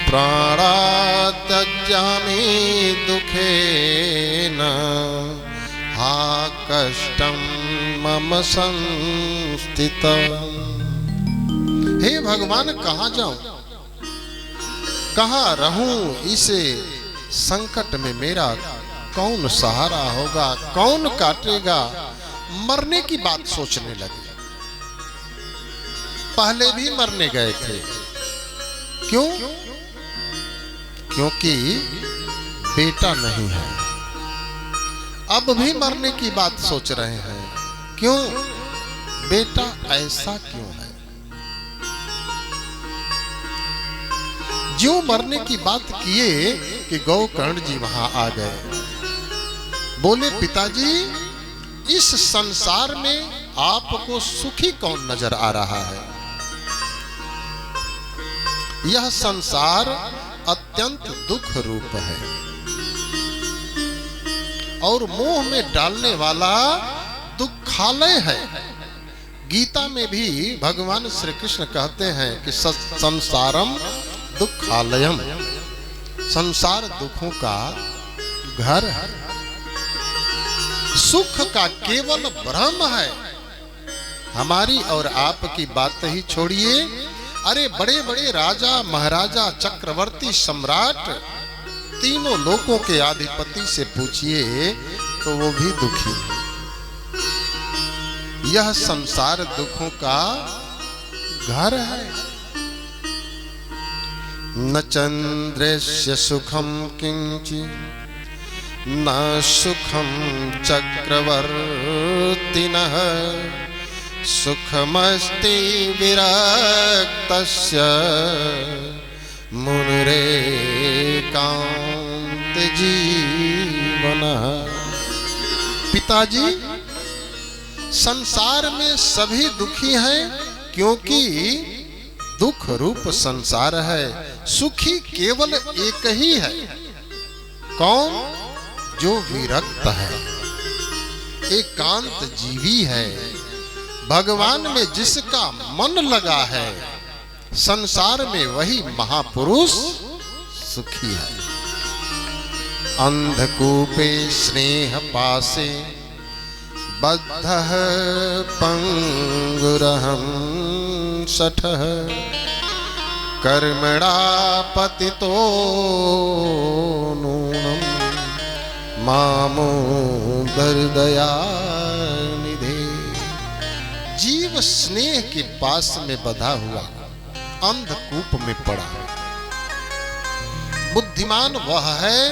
प्राणात्यज जामि दुखेन हा कष्टं मम संस्थितम्। हे भगवान, कहाँ जाऊं, कहाँ रहूं, इसे संकट में मेरा कौन सहारा होगा, कौन काटेगा। मरने की बात सोचने लगे। पहले भी मरने गए थे। क्यों? क्योंकि बेटा नहीं है। अब भी मरने की बात सोच रहे हैं। क्यों? बेटा ऐसा क्यों है? ज्यों मरने की बात किए कि गोकर्ण जी वहां आ गए। बोले, पिताजी, इस संसार में आपको सुखी कौन नजर आ रहा है? यह संसार अत्यंत दुख रूप है और मोह में डालने वाला दुखालय है। गीता में भी भगवान श्री कृष्ण कहते हैं कि संसारम दुखालयम, संसार दुखों का घर है। सुख का केवल भ्रम है। हमारी और आपकी बात ही छोड़िए, अरे बड़े बड़े राजा महाराजा चक्रवर्ती सम्राट तीनों लोकों के अधिपति से पूछिए तो वो भी दुखी है। यह संसार दुखों का घर है। न चंद्रस्य सुखम किंचित् न सुखम चक्रवर्तिनः सुखमस्ति विरक्तस्य मुनिरेकांत जीवनः। पिताजी, संसार में सभी दुखी हैं क्योंकि दुख रूप संसार है। सुखी केवल एक ही है। कौन? जो विरक्त है, एकांत जीवी है, भगवान में जिसका मन लगा है, संसार में वही महापुरुष सुखी है। अंधकूपे स्नेह पासे बद्धः पंगुरहं शठः कर्मणा पतितो नूनम् मामोदर दयानिधे। जीव स्नेह के पास में बधा हुआ अंधकूप में पड़ा। बुद्धिमान वह है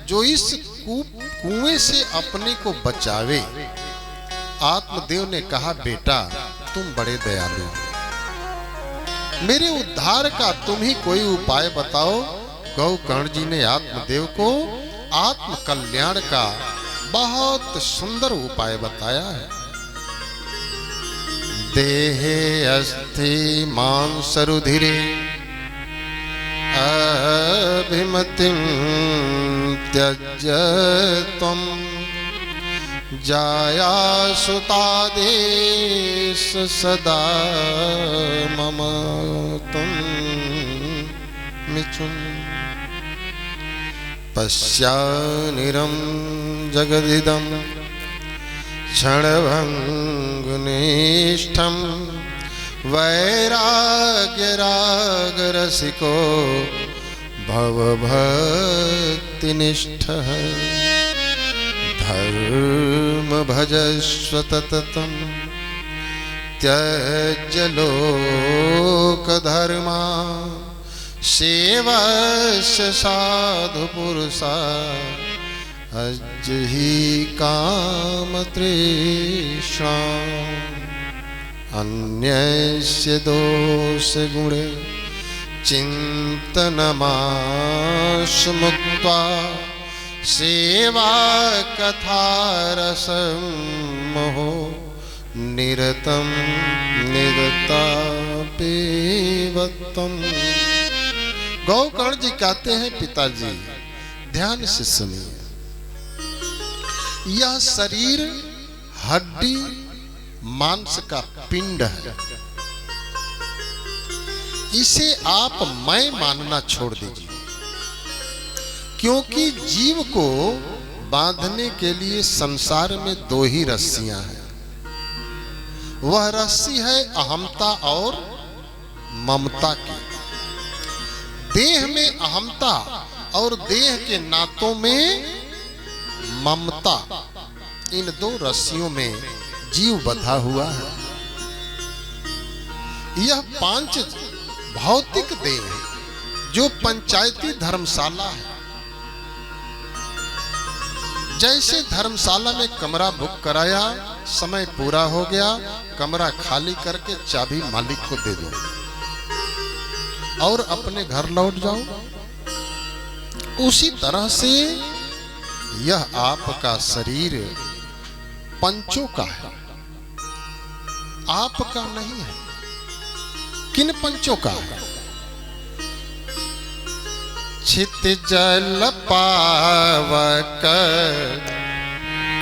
जो इस कुएं से अपने को बचावे। आत्मदेव ने कहा, बेटा तुम बड़े दयालु हो, मेरे उद्धार का तुम ही कोई उपाय बताओ। गोकर्ण जी ने आत्मदेव को आत्म कल्याण का बहुत सुंदर उपाय बताया है। देहे अस्थि मांस रुधिरे अभिमतिं त्यज्य त्वं जाया सुतादेश सदा मम त्वं मिथुन पश्यानिरं जगदिदं क्षणभङ्गुनिष्ठं वैराग्यरागरसिको भवभक्तिनिष्ठः धर्म भजस्व तततं त्यज्य लोकधर्मा सेवस्य साधु पुरुषा अज्जहि कामतृष्णा अन्यस्य दोष गुण चिन्तनमाशमुक्त्वा सेवा कथारसं मोहो निरतं निरतापेवत्तम्। गोकर्ण जी कहते हैं, पिताजी ध्यान से सुनिए। यह शरीर हड्डी मांस का पिंड है। इसे आप मैं मानना छोड़ दीजिए, क्योंकि जीव को बांधने के लिए संसार में दो ही रस्सियां हैं। वह रस्सी है अहमता और ममता की। देह में अहमता और देह के नातों में ममता, इन दो रस्सियों में जीव बंधा हुआ है। यह पांच भौतिक देह जो पंचायती धर्मशाला है, जैसे धर्मशाला में कमरा बुक कराया, समय पूरा हो गया, कमरा खाली करके चाबी मालिक को दे दो और अपने घर लौट जाओ, उसी तरह से यह आपका शरीर पंचों का है, आपका नहीं है। किन पंचों का है? छित जल पावक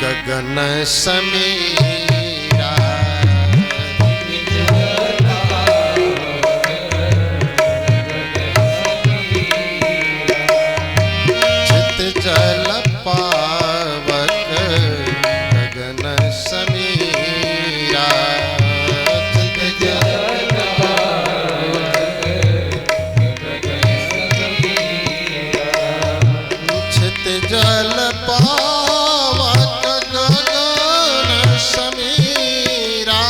गगन समीरा, छित जल पावक गगन समीरा, जल पावक गगन समीरा,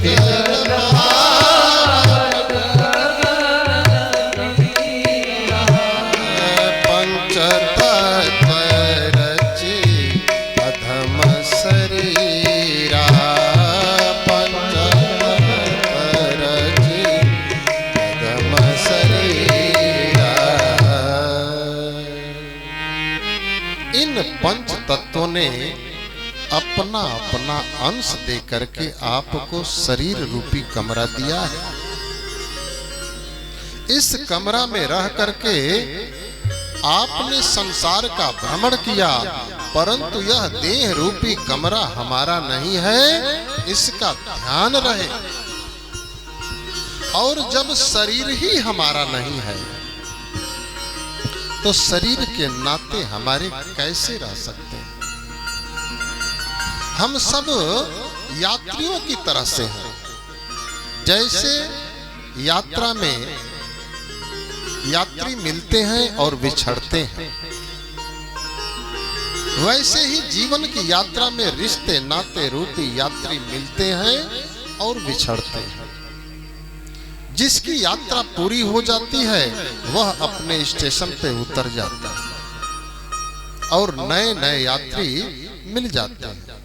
जल पावक पंचतत्व रचि अधम शरीरा, पंचतत्व रचि अधम शरीरा। इन पंच तत्वों ने अपना अपना अंश दे करके आपको शरीर रूपी कमरा दिया है। इस कमरा में रह करके आपने संसार का भ्रमण किया, परंतु यह देह रूपी कमरा हमारा नहीं है, इसका ध्यान रहे। और जब शरीर ही हमारा नहीं है तो शरीर के नाते हमारे कैसे रह सकते हैं? हम सब यात्रियों की तरह से हैं। जैसे यात्रा में यात्री मिलते हैं और बिछड़ते हैं, वैसे ही जीवन की यात्रा में रिश्ते नाते रूपी यात्री मिलते हैं और बिछड़ते हैं। जिसकी यात्रा पूरी हो जाती है वह अपने स्टेशन पे उतर जाता है और नए नए यात्री मिल जाते हैं।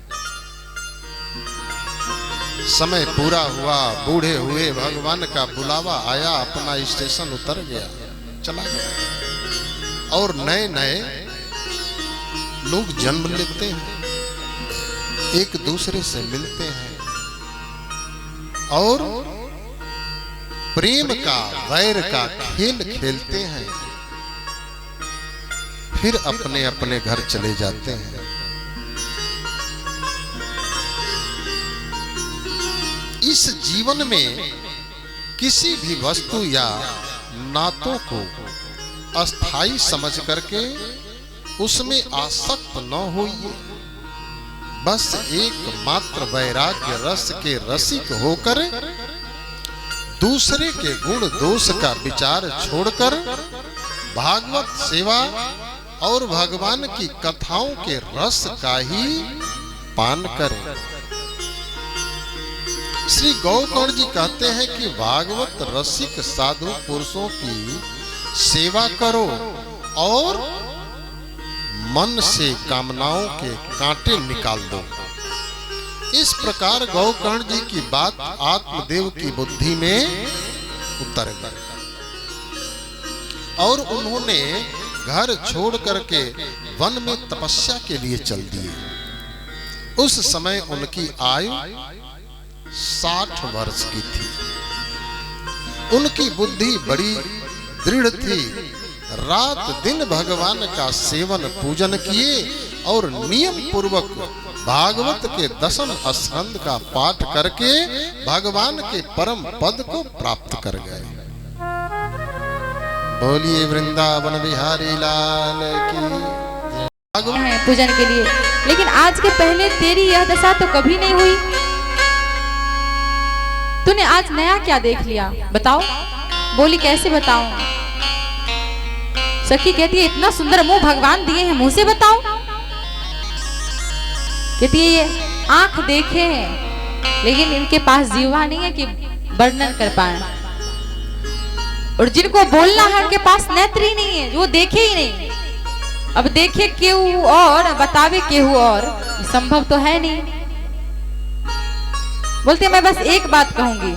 समय पूरा हुआ, बूढ़े हुए, भगवान का बुलावा आया, अपना स्टेशन उतर गया, चला गया और नए नए लोग जन्म लेते हैं, एक दूसरे से मिलते हैं और प्रेम का, वैर का खेल खेलते हैं, फिर अपने अपने घर चले जाते हैं। इस जीवन में किसी भी वस्तु या नातों को अस्थाई समझ करके उसमें आसक्त न होइए। बस एकमात्र वैराग्य रस के रसिक होकर दूसरे के गुण दोष का विचार छोड़कर भागवत सेवा और भगवान की कथाओं के रस का ही पान करें। श्री गौकर्ण जी कहते हैं कि भागवत रसिक साधु पुरुषों की सेवा करो और मन से कामनाओं के कांटे निकाल दो। इस प्रकार गौकर्ण जी की बात आत्मदेव की बुद्धि में उतर गई और उन्होंने घर छोड़ करके वन में तपस्या के लिए चल दिए। उस समय उनकी आयु 60 वर्ष की थी। उनकी बुद्धि बड़ी दृढ़ थी। रात दिन भगवान का सेवन पूजन किए और नियम पूर्वक भागवत के 10 स्कंद का पाठ करके भगवान के परम पद को प्राप्त कर गए। बोलिए वृंदावन बिहारी लाल की। है पूजन के लिए, लेकिन आज के पहले तेरी यह दशा तो कभी नहीं हुई। तूने आज नया क्या देख लिया बताओ। बोली कैसे बताऊं। सखी कहती है इतना सुंदर मुंह भगवान दिए हैं, मुंह से बताओ। कहती है ये आंख देखे हैं लेकिन इनके पास जीवा नहीं है कि वर्णन कर पाए, और जिनको बोलना है उनके पास नेत्र ही नहीं है, वो देखे ही नहीं। अब देखे केहू और बतावे केहू और, संभव तो है नहीं। बोलते मैं बस एक बात कहूंगी,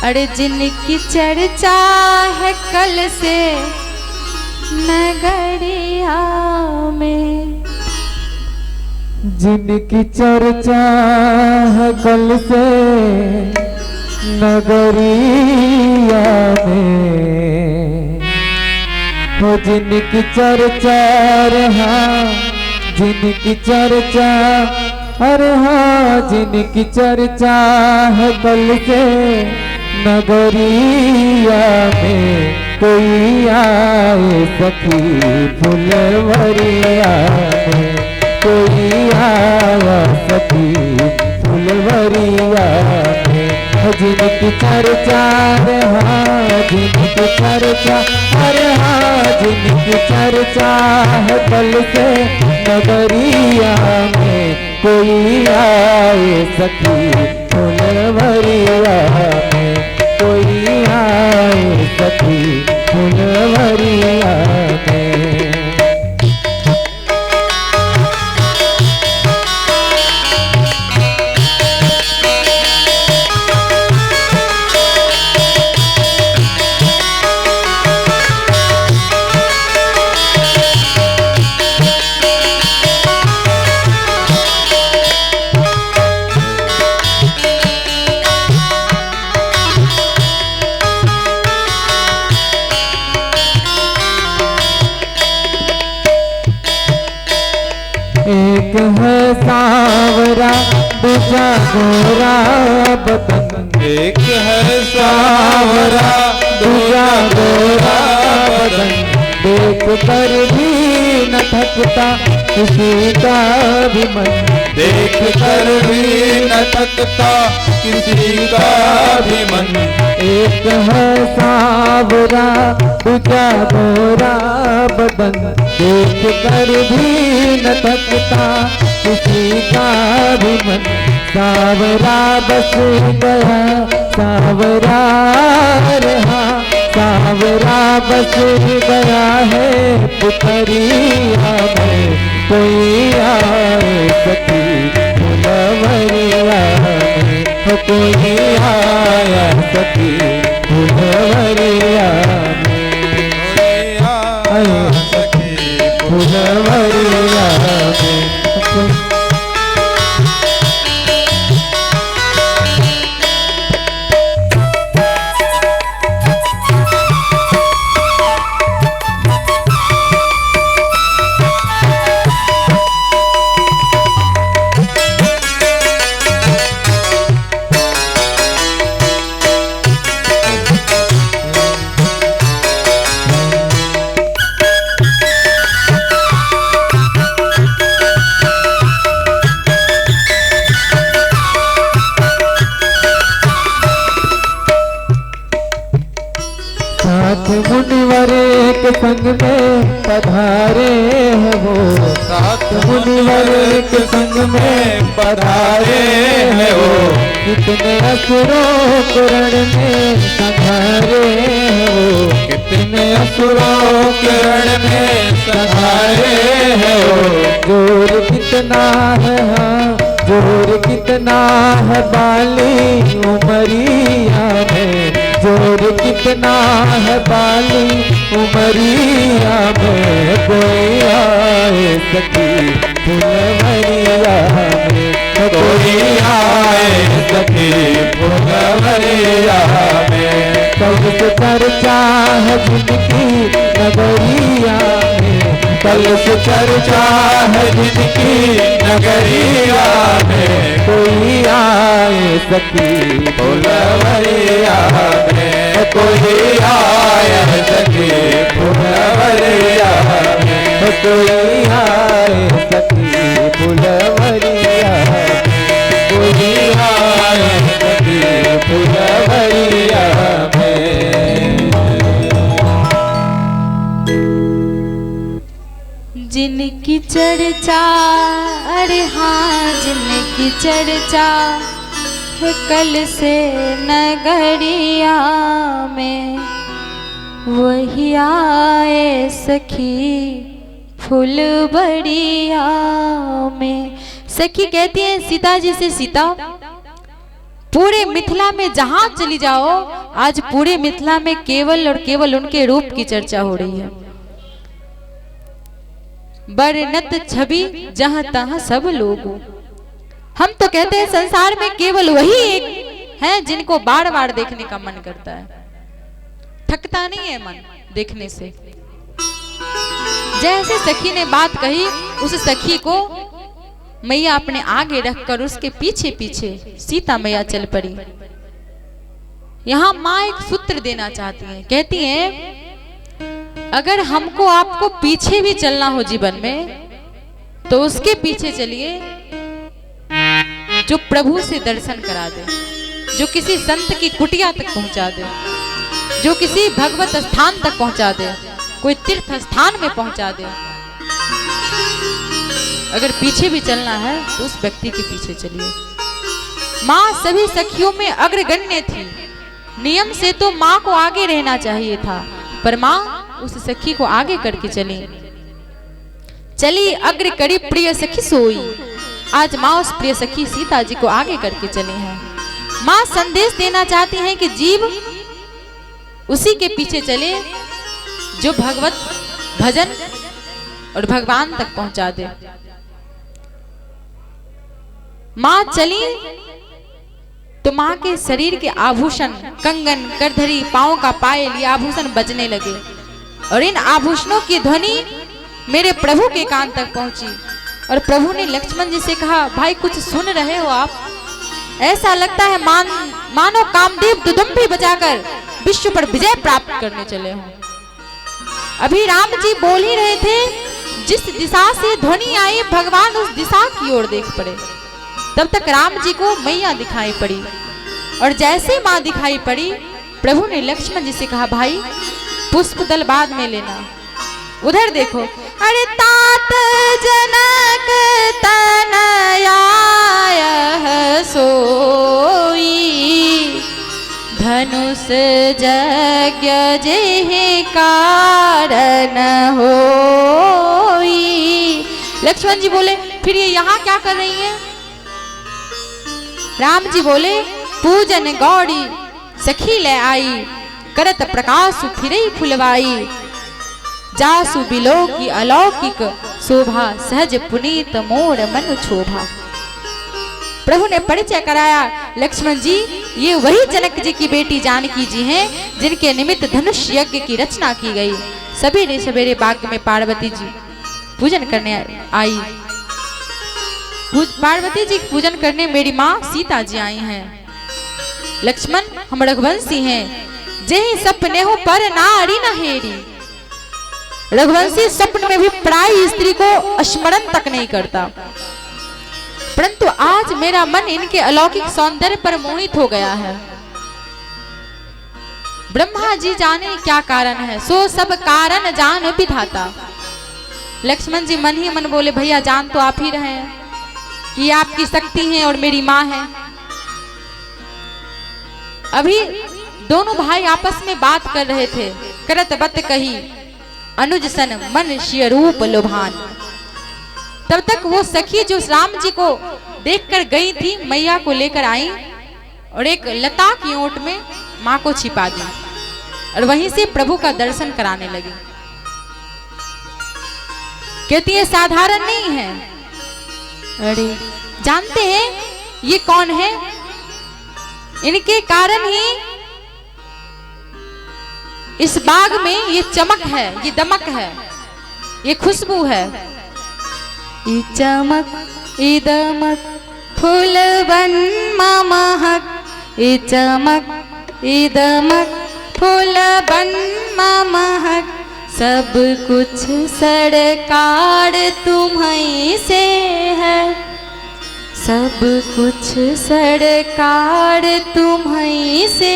अरे जिनकी चर्चा है कल से नगरिया में, जिनकी चर्चा है कल से नगरिया में, हो जिनकी चर्चा रे हाँ, जिनकी चर्चा, अरे हाँ जिनकी चर्चा है कल से नगरिया में, कोई आए सखी फुलवरिया में, कोई आया सखी फुलवरिया में, जिनकी चर्चा रे हाँ, जिनकी चर्चा, अरे हाँ जिनकी चर्चा है कल से नगरिया में, कोई आए सखी फुलवरिया में, कोई आए सखी फुलवरिया में। एक है सांवरा दूसरा गोरा बदन, एक है सांवरा दूसरा गोरा बदन, देख कर भी न थकता किसी का भी मन, देख कर भी न थकता किसी का भी मन। एक है सांवरा दूसरा गोरा बदन, देख कर भी न थकता किसी का भी मन, सांवरा बस गया सांवरा रहा, सांवरा बस गया है पुखरिया में, कोई आए सखी फुलवरिया में, कोई आया सखी फुलवरिया में, कोई आया सखी फुलवरिया में। साथ मुनिवर एक संग में पधारे हैं वो, साथ मुनिवर एक संग में पधारे हैं वो, कितने असुरों को रण में संहारे हैं वो, कितने असुरों के रण में संहारे हैं वो। जोर कितना है हाँ, जोर कितना है बाली उमरिया में, जोर कितना है बाली उमरिया में, कोई आए सखी फुलवरिया में, कोई आए सखी फुलवरिया में। कल से चर्चा है जिनकी नगरिया में, कल से चर्चा है जिनकी नगरिया में, कोई आए सखी फुलवरिया में, कोई आए कोई आए सखी फुलवरिया कोई आए सखी फुलवरिया में। जिनकी चर्चा, अरे हाँ जिनकी चर्चा है कल से नगरिया में, वही आए सखी फुलवरिया में। सखी कहती है सीता जी से, सीता पूरे मिथिला में जहां चली जाओ, आज पूरे मिथिला में केवल और केवल उनके रूप की चर्चा हो रही है। बरनत छवि जहां तहां सब लोग। हम तो कहते हैं संसार में केवल वही एक है जिनको बार बार देखने का मन करता है, थकता नहीं है मन देखने से। जैसे सखी ने बात कही, उस सखी को मैया अपने आगे रखकर उसके पीछे पीछे सीता मैया चल पड़ी। यहां माँ एक सूत्र देना चाहती हैं, कहती हैं अगर हमको आपको पीछे भी चलना हो जीवन में, तो उसके पीछे चलिए जो प्रभु से दर्शन करा दे, जो किसी संत की कुटिया तक पहुंचा दे, जो किसी भगवत स्थान तक पहुंचा दे, कोई तीर्थ स्थान में पहुंचा दे। अगर पीछे भी चलना है तो उस व्यक्ति के पीछे चलिए। माँ सभी सखियों में अग्रगण्य थी। नियम से तो माँ को आगे रहना चाहिए था, पर माँ उस सखी को आगे करके चली अग्र करी प्रिय सखी सोई। आज माँ उस प्रिय सखी सीता जी को आगे करके चली हैं। माँ संदेश देना चाहती हैं कि जीव उसी के पीछे चले जो भगवत भजन और भगवान तक पहुंचा दे। माँ चली तो माँ के शरीर के आभूषण, कंगन, करधरी, पांव का पायल, ये आभूषण बजने लगे और इन आभूषणों की ध्वनि मेरे प्रभु के कान तक पहुंची। और प्रभु ने लक्ष्मण जी से कहा, भाई कुछ सुन रहे हो आप? ऐसा लगता है मानो कामदेव दुदुम्भी बजाकर विश्व पर विजय प्राप्त करने चले हों। अभी राम जी बोल ही रहे थे, जिस दिशा से ध्वनि आई भगवान उस दिशा की ओर देख पड़े। तब तक राम जी को मैया दिखाई पड़ी और जैसे माँ दिखाई पड़ी, प्रभु ने लक्ष्मण जी से कहा, भाई पुष्प दल बाद में लेना। उधर देखो, अरे तात जनक तनया सोई, धनुष यज्ञ जेहि कारण होई। लक्ष्मण जी बोले, फिर ये यहाँ क्या कर रही हैं? राम जी बोले, पूजन गौड़ी सखी ले आई, करत प्रकाश फिरई फुलवाई, जासु बिलो की अलौकिक शोभा, सहज पुनीत मोर मन क्षोभा। प्रभु ने परिचय कराया, लक्ष्मण जी ये वही जनक जी की बेटी जानकी जी हैं, जिनके निमित्त धनुष यज्ञ की रचना की गई। सवेरे सवेरे बाग में पार्वती जी पूजन करने आई। पार्वती जी पूजन करने मेरी माँ सीता जी आई हैं। लक्ष्मण हम रघुवंशी हैं, जेहि सपने हो पर नारी न हेरी। रघुवंशी स्वप्न में भी पराई स्त्री को स्मरण तक नहीं करता, परंतु आज मेरा मन इनके अलौकिक सौंदर्य पर मोहित हो गया है। ब्रह्मा जी जाने क्या कारण है, सो सब कारण जान विधाता। लक्ष्मण जी मन ही मन बोले, भैया जान तो आप ही रहे हैं कि आपकी शक्ति है और मेरी माँ है। अभी दोनों भाई आपस में बात कर रहे थे, करत बत कही अनुज सन मन शिय रूप लोभान। तब तक वो सखी जो राम जी को देखकर गई थी, मैया को लेकर आई और एक लता की ओट में माँ को छिपा दी और वहीं से प्रभु का दर्शन कराने लगी। कहती है साधारण नहीं है। अरे जानते हैं ये कौन है? इनके कारण ही इस बाग में ये चमक है, ये दमक है, ये खुशबू है। ये चमक ये दमक फूल बन महक, ये चमक ये दमक फूल बन महक, सब कुछ सरकार तुम्हीं से है, सब कुछ सरकार तुम्हीं से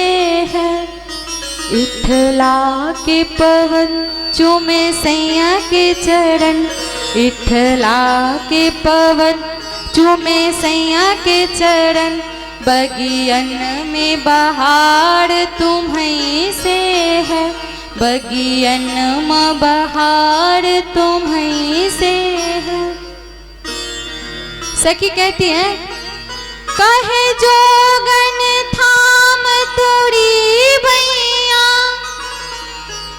है। इठला के पवन चूमे सैया के चरण, इठला के पवन चूमे सैया के चरण। बगियन में बहार तुम्हीं से है, बगियन में बहार तुम्हीं से है। सखी कहती है, कहे जोगन थाम तोड़ी भैया,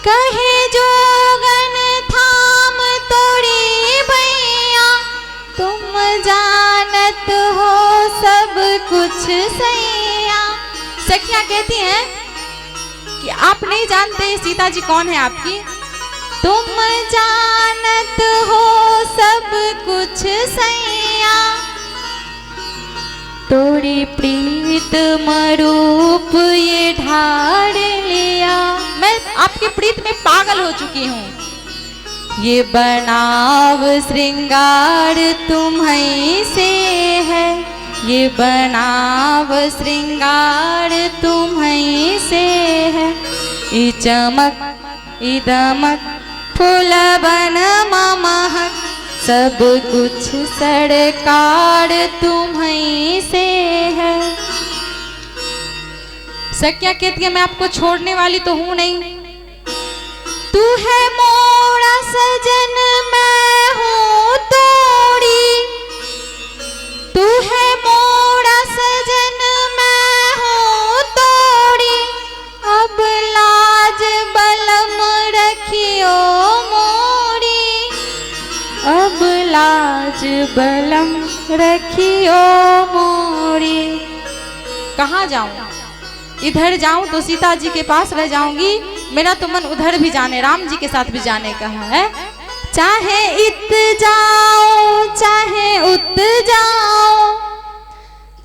कहे जोगन थाम तोड़ी भैया। तुम जानत हो सब कुछ सैया। सखियां कहती हैं कि आप नहीं जानते सीता जी कौन है आपकी, तुम जानत हो सब कुछ सैया। तोरी प्रीत मरूप ये ढाड़ लिया, मैं आपकी प्रीत में पागल हो चुकी हूँ। ये बनाव श्रृंगार तुम्हीं से है, ये बनाव श्रृंगार तुम्हीं से है। ई चमक ई दमक फूल बन महक, सब कुछ सरकार तुम्हीं से है। सखियां कहती है, मैं आपको छोड़ने वाली तो हूं नहीं। तू है मोरा सजन मैं हूं तोड़ी, तू है मोरा सजन मैं हूं तोड़ी। अब लाज बलम रखियो मोरी, अब लाज बलम रखियो मोरी। कहाँ जाऊं, इधर जाऊं तो सीता जी के पास रह जाऊंगी, मेरा तो मन उधर भी जाने, राम जी के साथ भी जाने का है। चाहे इत जाओ चाहे उत जाओ,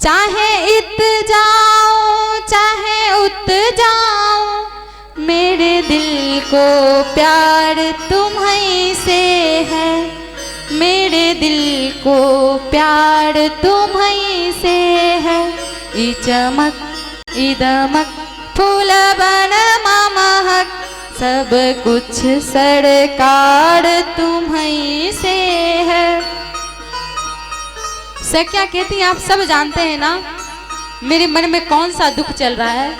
चाहे इत जाओ चाहे उत जाओ। मेरे दिल को प्यार तुम्हीं से है, मेरे दिल को प्यार तुम्हीं से है। ई चमक ई दमक फूल बन महक, सब कुछ सरकार तुम्हीं से है। सखियां कहती हैं, आप सब जानते हैं ना मेरे मन में कौन सा दुख चल रहा है।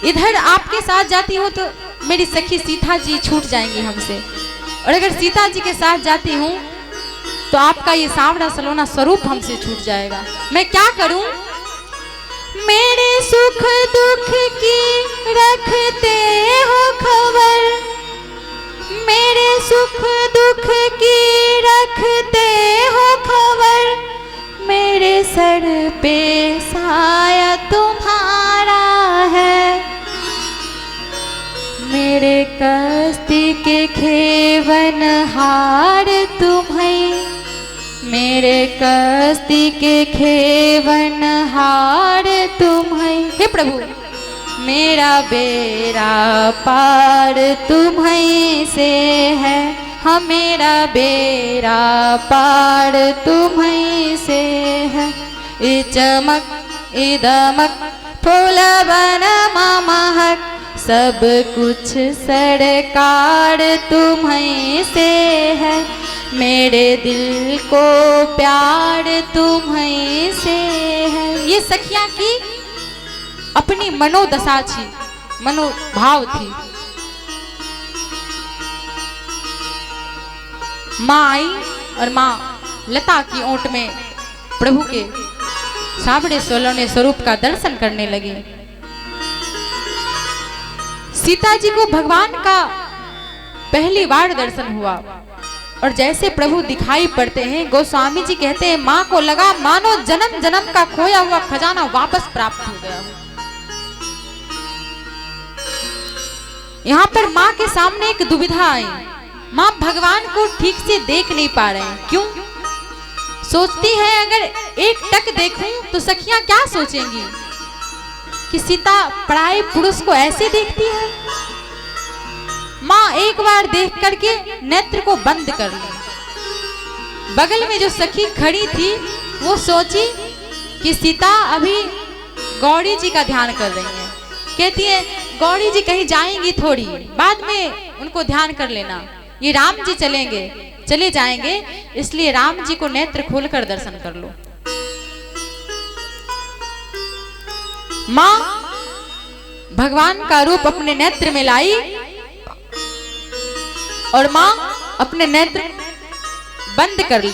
इधर आपके साथ जाती हूँ तो मेरी सखी सीता जी छूट जाएंगी हमसे, और अगर सीता जी के साथ जाती हूँ तो आपका ये सांवरा सलोना स्वरूप हमसे छूट जाएगा। मैं क्या करूं? मेरे सुख दुख की रखते हो खबर, मेरे सुख दुख की रखते हो खबर। मेरे सर पे साया तुम्हारा है, मेरे कस्ती के खेवन हार तुम्हें, मेरे कस्ती के खेवन हार तुम्हें। हे प्रभु, मेरा बेड़ा पार तुम्हीं से है, हाँ मेरा बेड़ा पार तुम्हीं से है। ई चमक ई दमक फूल बन महक, सब कुछ सरकार तुम्हीं से है। मेरे दिल को प्यार तुम्हीं से है। ये सखियां की अपनी मनोदशा थी, मनोभाव थी। माँ आई और माँ लता की ओट में प्रभु के सांवरे सोलौने स्वरूप का दर्शन करने लगे। सीता जी को भगवान का पहली बार दर्शन हुआ, और जैसे प्रभु दिखाई पड़ते हैं गोस्वामी जी कहते हैं माँ को लगा मानो जन्म जन्म का खोया हुआ खजाना वापस प्राप्त हो गया। यहाँ पर माँ के सामने एक दुविधा आई। माँ भगवान को ठीक से देख नहीं पा रहे हैं। क्यों? सोचती है अगर एक टक देखूं तो सखियां क्या सोचेंगी कि सीता पराये पुरुष को ऐसे देखती है। माँ एक बार देख करके नेत्र को बंद कर ली। बगल में जो सखी खड़ी थी वो सोची कि सीता अभी गौरी जी का ध्यान कर रही है। कहती है गौरी जी कहीं जाएंगी थोड़ी, बाद में उनको ध्यान कर लेना, ये राम जी चले जाएंगे, इसलिए राम जी को नेत्र खोलकर दर्शन कर लो। माँ भगवान का रूप अपने नेत्र में लाई और माँ अपने नेत्र बंद कर ली।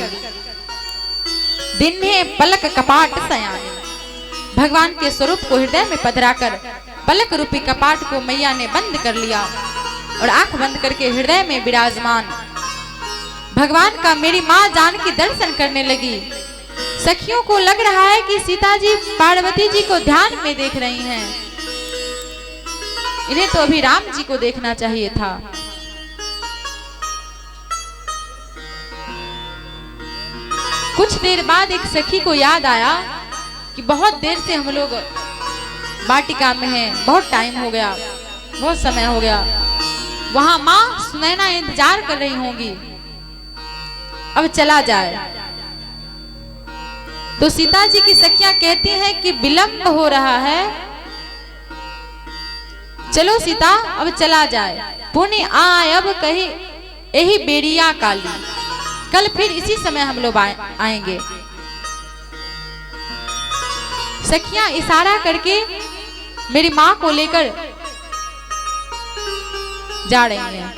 दिन में पलक कपाट सयाने, भगवान के स्वरूप को हृदय में पधराकर पलक रूपी कपाट को मैया ने बंद कर लिया और आंख बंद करके हृदय में विराजमान भगवान का मेरी माँ जानकी दर्शन करने लगी। सखियों को लग रहा है कि सीता जी पार्वती जी को ध्यान में देख रही हैं, इन्हें तो अभी राम जी को देखना चाहिए था। कुछ देर बाद एक सखी को याद आया कि बहुत देर से हम लोग वाटिका में हैं, बहुत टाइम हो गया, बहुत समय हो गया, वहां माँ सुनैना इंतजार कर रही होंगी, अब चला जाए। तो सीता जी की सखियां कहती हैं कि विलंब हो रहा है, चलो सीता अब चला जाए, पुण्य आय अब कहीं यही बेड़िया काली, कल फिर इसी समय हम लोग आएंगे। सखियां इशारा करके मेरी माँ को लेकर जा रही हैं।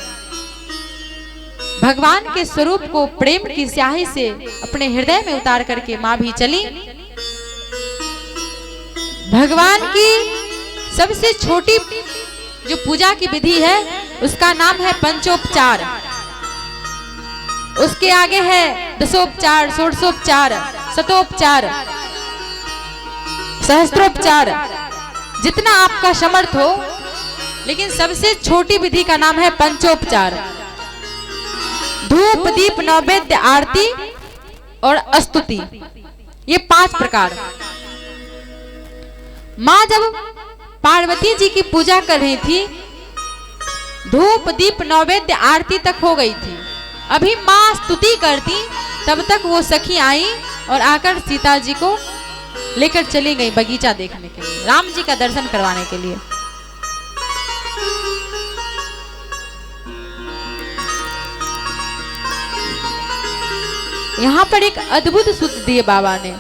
भगवान के स्वरूप को प्रेम की स्याही से अपने हृदय में उतार करके माँ भी चली। भगवान की सबसे छोटी जो पूजा की विधि है उसका नाम है पंचोपचार, उसके आगे है दशोपचार, षोडशोपचार, शतोपचार, सहस्त्रोपचार, जितना आपका समर्थ हो, लेकिन सबसे छोटी विधि का नाम है पंचोपचार। धूप दीप नैवेद्य आरती और स्तुति, ये 5 प्रकार। माँ जब पार्वती जी की पूजा कर रही थी, धूप दीप नैवेद्य आरती तक हो गई थी, अभी माँ स्तुति करती, तब तक वो सखी आई और आकर सीता जी को लेकर चली गई बगीचा देखने के लिए, राम जी का दर्शन करवाने के लिए। यहाँ पर एक अद्भुत सूत्र दिए बाबा ने,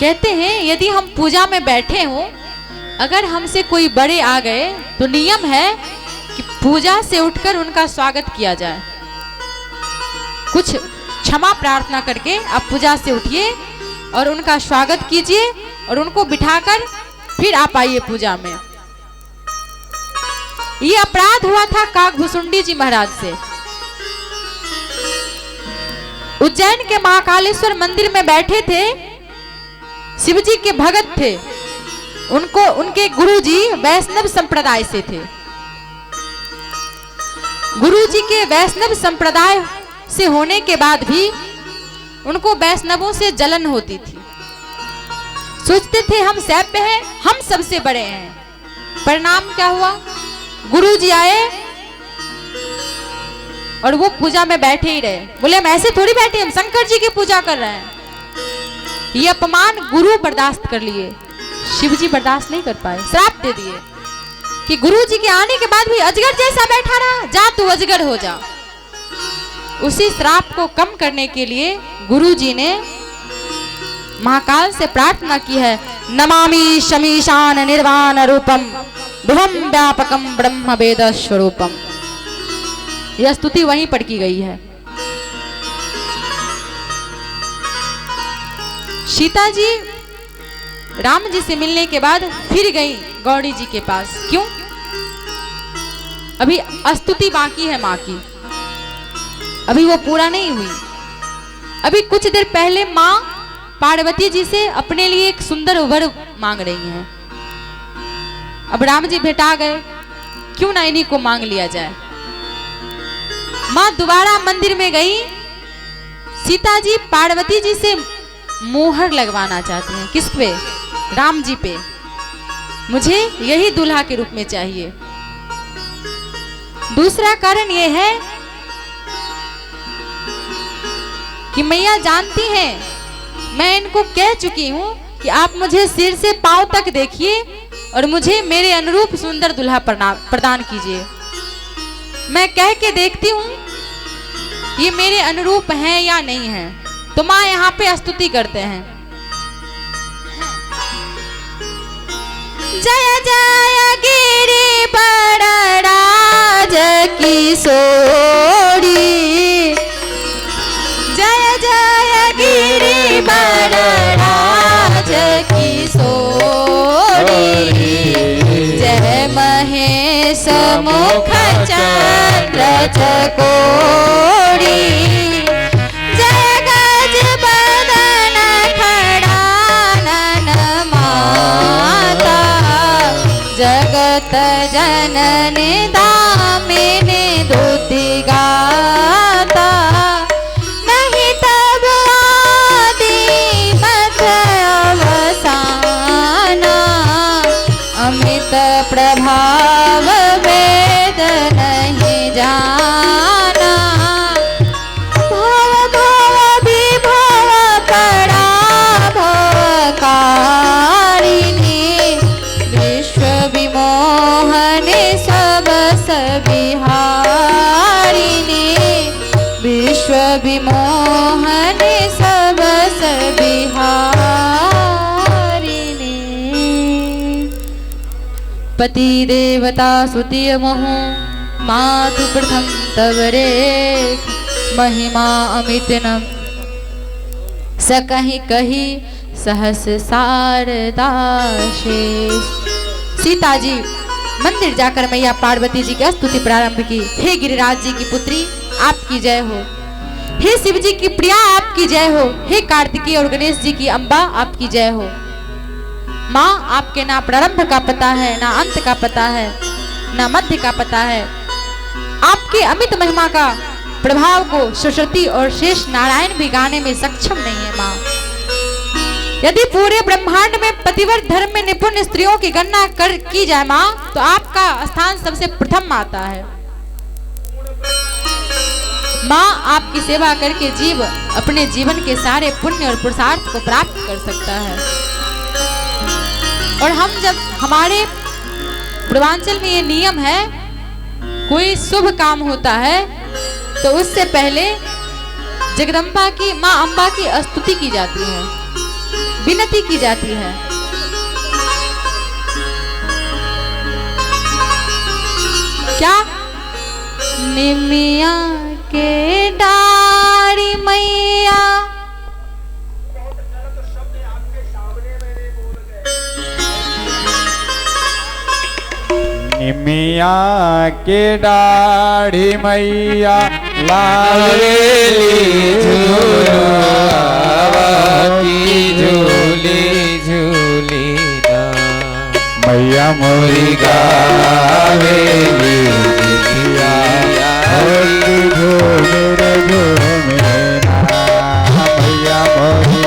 कहते हैं यदि हम पूजा में बैठे हों, अगर हमसे कोई बड़े आ गए तो नियम है कि पूजा से उठकर उनका स्वागत किया जाए। कुछ क्षमा प्रार्थना करके आप पूजा से उठिए और उनका स्वागत कीजिए और उनको बिठाकर फिर आप आइए पूजा में। ये अपराध हुआ था काकभुसुंडी जी महाराज से। उज्जैन के महाकालेश्वर मंदिर में बैठे थे, शिव जी के भगत थे, उनके गुरुजी वैष्णव संप्रदाय से थे। गुरुजी के वैष्णव संप्रदाय से होने के बाद भी उनको वैष्णवों से जलन होती थी। सोचते थे हम सभ्य हैं, हम सबसे बड़े हैं। परिणाम क्या हुआ? गुरुजी आए और वो पूजा में बैठे ही रहे। बोले हम ऐसे थोड़ी बैठे, हम शंकर जी की पूजा कर रहे हैं। ये अपमान गुरु बर्दाश्त कर लिए, शिव जी बर्दाश्त नहीं कर पाए, श्राप दे दिए कि गुरु जी के आने के बाद भी अजगर जैसा बैठा रहा, जा तू अजगर हो जा। उसी श्राप को कम करने के लिए गुरु जी ने महाकाल से प्रार्थना की है, नमामि शमीशान निर्वाण रूपम विभम व्यापकम ब्रह्म वेद स्वरूपम। यह स्तुति वहीं पर की गई है। सीता जी राम जी से मिलने के बाद फिर गई गौरी जी के पास। क्यों? अभी स्तुति बाकी है माँ की, अभी वो पूरा नहीं हुई। अभी कुछ देर पहले माँ पार्वती जी से अपने लिए एक सुंदर वर मांग रही हैं। अब राम जी भेटा गए, क्यों ना इन्हीं को मांग लिया जाए। माँ दोबारा मंदिर में गई। सीता जी पार्वती जी से मोहर लगवाना चाहती हैं। किस पे? राम जी पे। मुझे यही दूल्हा के रूप में चाहिए। दूसरा कारण ये है कि मैया जानती हैं, मैं इनको कह चुकी हूँ कि आप मुझे सिर से पांव तक देखिए और मुझे मेरे अनुरूप सुंदर दुल्हा प्रदान कीजिए। मैं कह के देखती हूँ ये मेरे अनुरूप हैं या नहीं हैं। तो माँ यहाँ पे स्तुति करते हैं। जय जय गिरि बड़राज किशोरी, जय जय गिरि बड़राज किशोरी, जय महेश मुख चंद्र चकोरी, जय गज बदन खड़ानन माता, जगत जननी दामिनी दुति गाता, नहीं तब आदि मत अवसाना, अमित प्रभाव वेद नहीं जाना, भव भव विभव पराभवकारिणी, विश्व विमोहनी सबस विहारिणी, विश्व विमोहनी सबस विहारिणी, पति देवता सुतिय मोहु, मातु प्रथम तव रेख, महिमा अमित न सकहि कही, सहस शारदा शेष। सीता जी मंदिर जाकर मैया पार्वती जी की स्तुति प्रारंभ की। हे गिरिराज जी की पुत्री आपकी जय हो, हे शिव जी की प्रिया आपकी जय हो, हे कार्तिकेय और गणेश जी की अम्बा आपकी जय हो। माँ आपके ना प्रारंभ का पता है, ना अंत का पता है, ना मध्य का पता है। आपके अमित महिमा का प्रभाव को सरस्वती और शेष नारायण भी गाने में सक्षम नहीं है। माँ यदि पूरे ब्रह्मांड में पतिव्रत धर्म में निपुण स्त्रियों की गणना की जाए माँ, तो आपका स्थान सबसे प्रथम आता है। माँ आपकी सेवा करके जीव अपने जीवन के सारे पुण्य और पुरुषार्थ को प्राप्त कर सकता है। और हम जब हमारे पूर्वांचल में ये नियम है, कोई शुभ काम होता है तो उससे पहले जगदम्बा की माँ अम्बा की स्तुति की जाती है, विनती की जाती है। क्या? निमिया के डारी मैया, निमिया के डाढ़ी मैया लावेली झूलावती झूली झूली ना, मैया मोरी गावेली गीतिया झूमे झूमे ना, मैया मोरी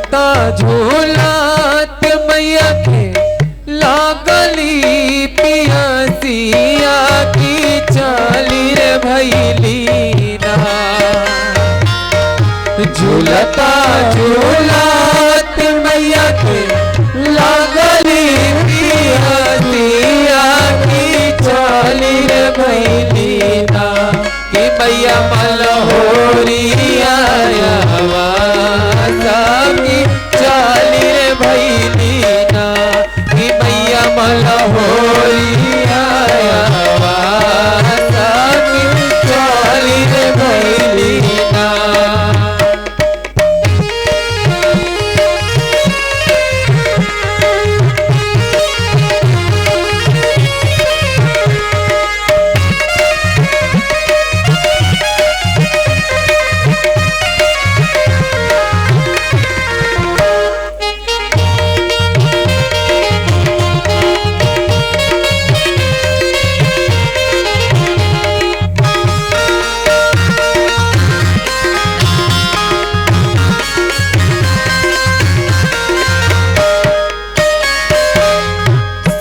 झूलता झूलत मैया के लागली पियसिया की चाली रे भैली ना। झूलता झूलत मैया के लागली पियसिया की चाली रे भैली ना। कि मैया मलहोरिया की चाली रे भैली ना। कि मैया मलहोरिया की चाली रे भैली ना।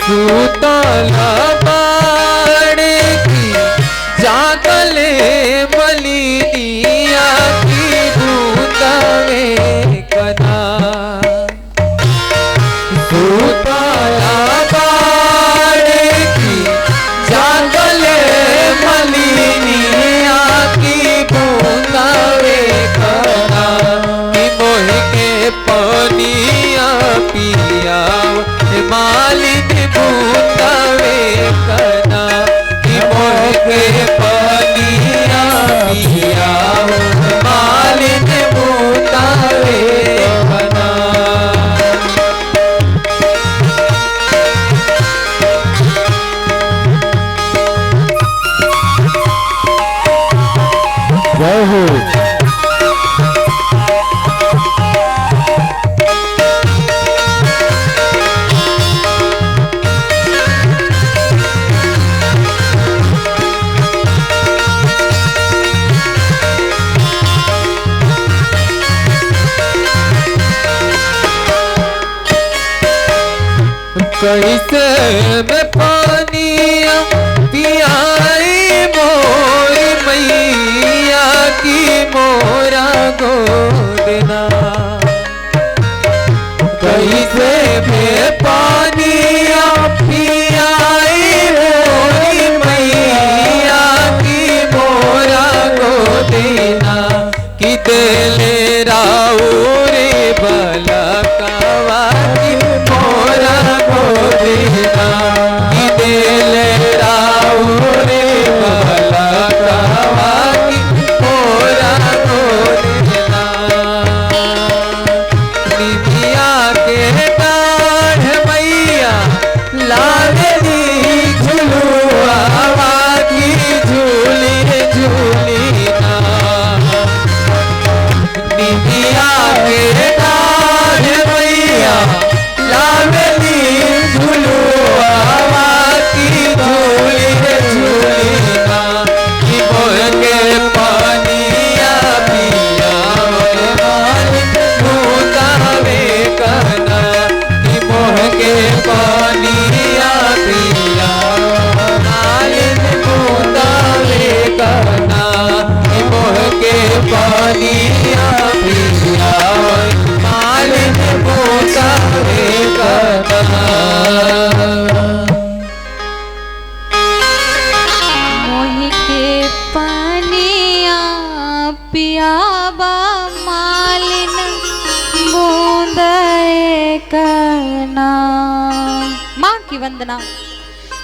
सूतला बाड़े की जागले मलिनिया की बूंदावे कना। सूतला बाड़े की जागले मलिनिया की बूंदावे कना। कि मोह के पानिया पिया मालिक बूंदावे कना। कि मोह के पानिया पिया मालिक बूंदावे कना। जय हो। कैसे में पानिया पियाई मोर मैया की मोरा गोदना। कैसे में पानिया पियाई मोर मैया की मोरा गोदना। कि दिले राऊ रे बलकवा की मोरा गोदना। कि दिले राऊ रे बलकवा की मोरा गोदना। निमिया के डाढ़ मैया लागली झुलुआ की झूली झूली ना। निमिया के डाढ़ मैया लागली झुलुआ की झूली झूली ना। कि मोह के पानिया पिया मालिक बूंदावे कना। कि मोह के पानिया पिया मालिक बूंदावे कना। कि मोह के पानिया पिया मालिक बूंदावे कना। मोहि के पनिया पियाबा मालिन बूंदे करना। माँ की वंदना।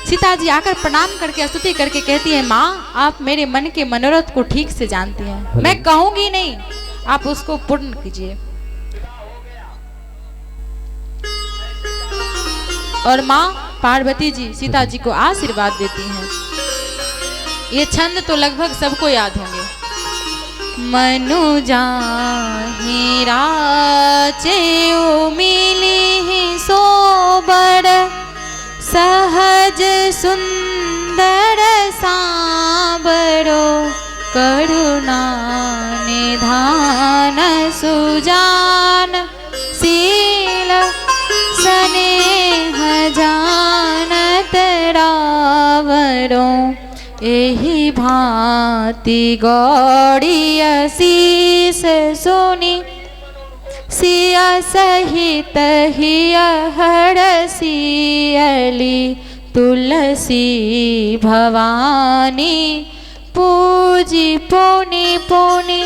सीता जी आकर प्रणाम करके स्तुति करके कहती है, माँ आप मेरे मन के मनोरथ को ठीक से जानती हैं, मैं कहूंगी नहीं, आप उसको पूर्ण कीजिए। और माँ पार्वती जी सीता जी को आशीर्वाद देती हैं। ये छंद तो लगभग सबको याद होंगे। मनुजा हीरा चेऊ मिली सोबर सहज सुंदर सांबरो करुणा निधान सुजान सावरो एही भांति गौड़िय शीस सुनी सिया सहित हिया हरसियली तुलसी भवानी पूजी पुनि पुनि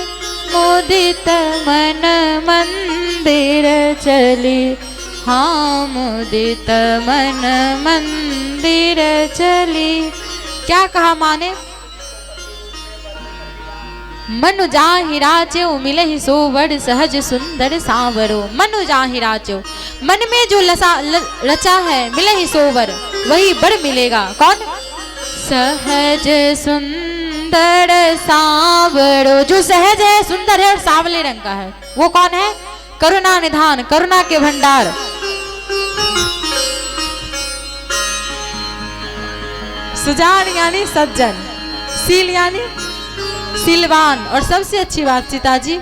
मुदित मन मंदिर चली। हाँ मुदित मन मंदिर चली। क्या कहा माने? मनु जाहि राच्यो मिलहि सोवर सहज सुंदर सावरो। मनु जाहि राच्यो, मन में जो रचा है मिलहि सोवर वही बर मिलेगा। कौन? सहज सुंदर सावरो, जो सहज है, सुंदर है और सांवले रंग का है, वो कौन है? करुणा निधान, करुणा के भंडार। सुजान यानी सज्जन, सील यानी सिलवान, और सबसे अच्छी बात सीता जी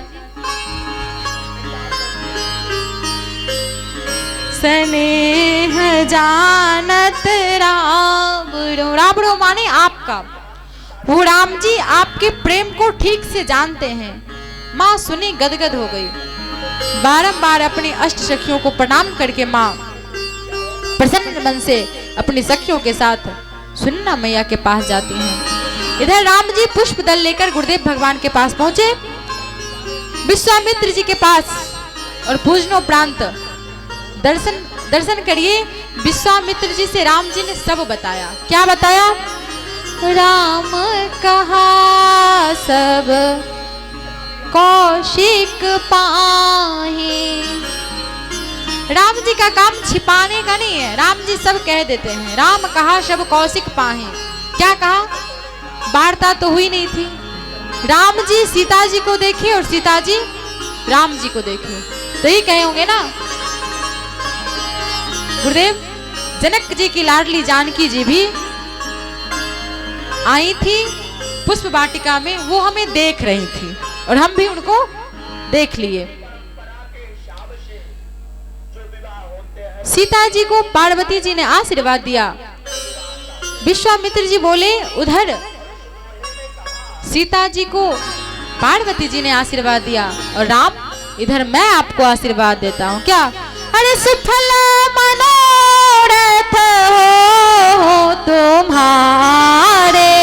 स्नेह जानत राबड़ो। राबड़ो माने आपका। वो राम जी आपके प्रेम को ठीक से जानते हैं। माँ सुनी गदगद हो गई। बारंबार अपनी अष्ट सखियों को प्रणाम करके माँ प्रसन्न मन से अपनी सखियों के साथ सुनना मैया के पास जाती हैं। इधर राम जी पुष्प दल लेकर गुरुदेव भगवान के पास पहुंचे, विश्वामित्र जी के पास, और पूजनोपरांत दर्शन करिए। विश्वामित्र जी से राम जी ने सब बताया। क्या बताया? राम कहा सब कौशिक पाही। राम जी का काम छिपाने का नहीं है, राम जी सब कह देते हैं। राम कहा सब कौशिक पाही। क्या कहा? वार्ता तो हुई नहीं थी। राम जी सीता जी को देखे और सीता जी राम जी को देखे, तो ही कहे होंगे ना। गुरुदेव जनक जी की लाडली जानकी जी भी आई थी पुष्प वाटिका में, वो हमें देख रही थी और हम भी उनको देख लिए। सीता जी को पार्वती जी ने आशीर्वाद दिया। विश्वामित्र जी बोले उधर सीता जी को पार्वती जी ने आशीर्वाद दिया, और राम इधर मैं आपको आशीर्वाद देता हूँ। क्या? अरे सुफल मनोरथ हो तुम्हारे,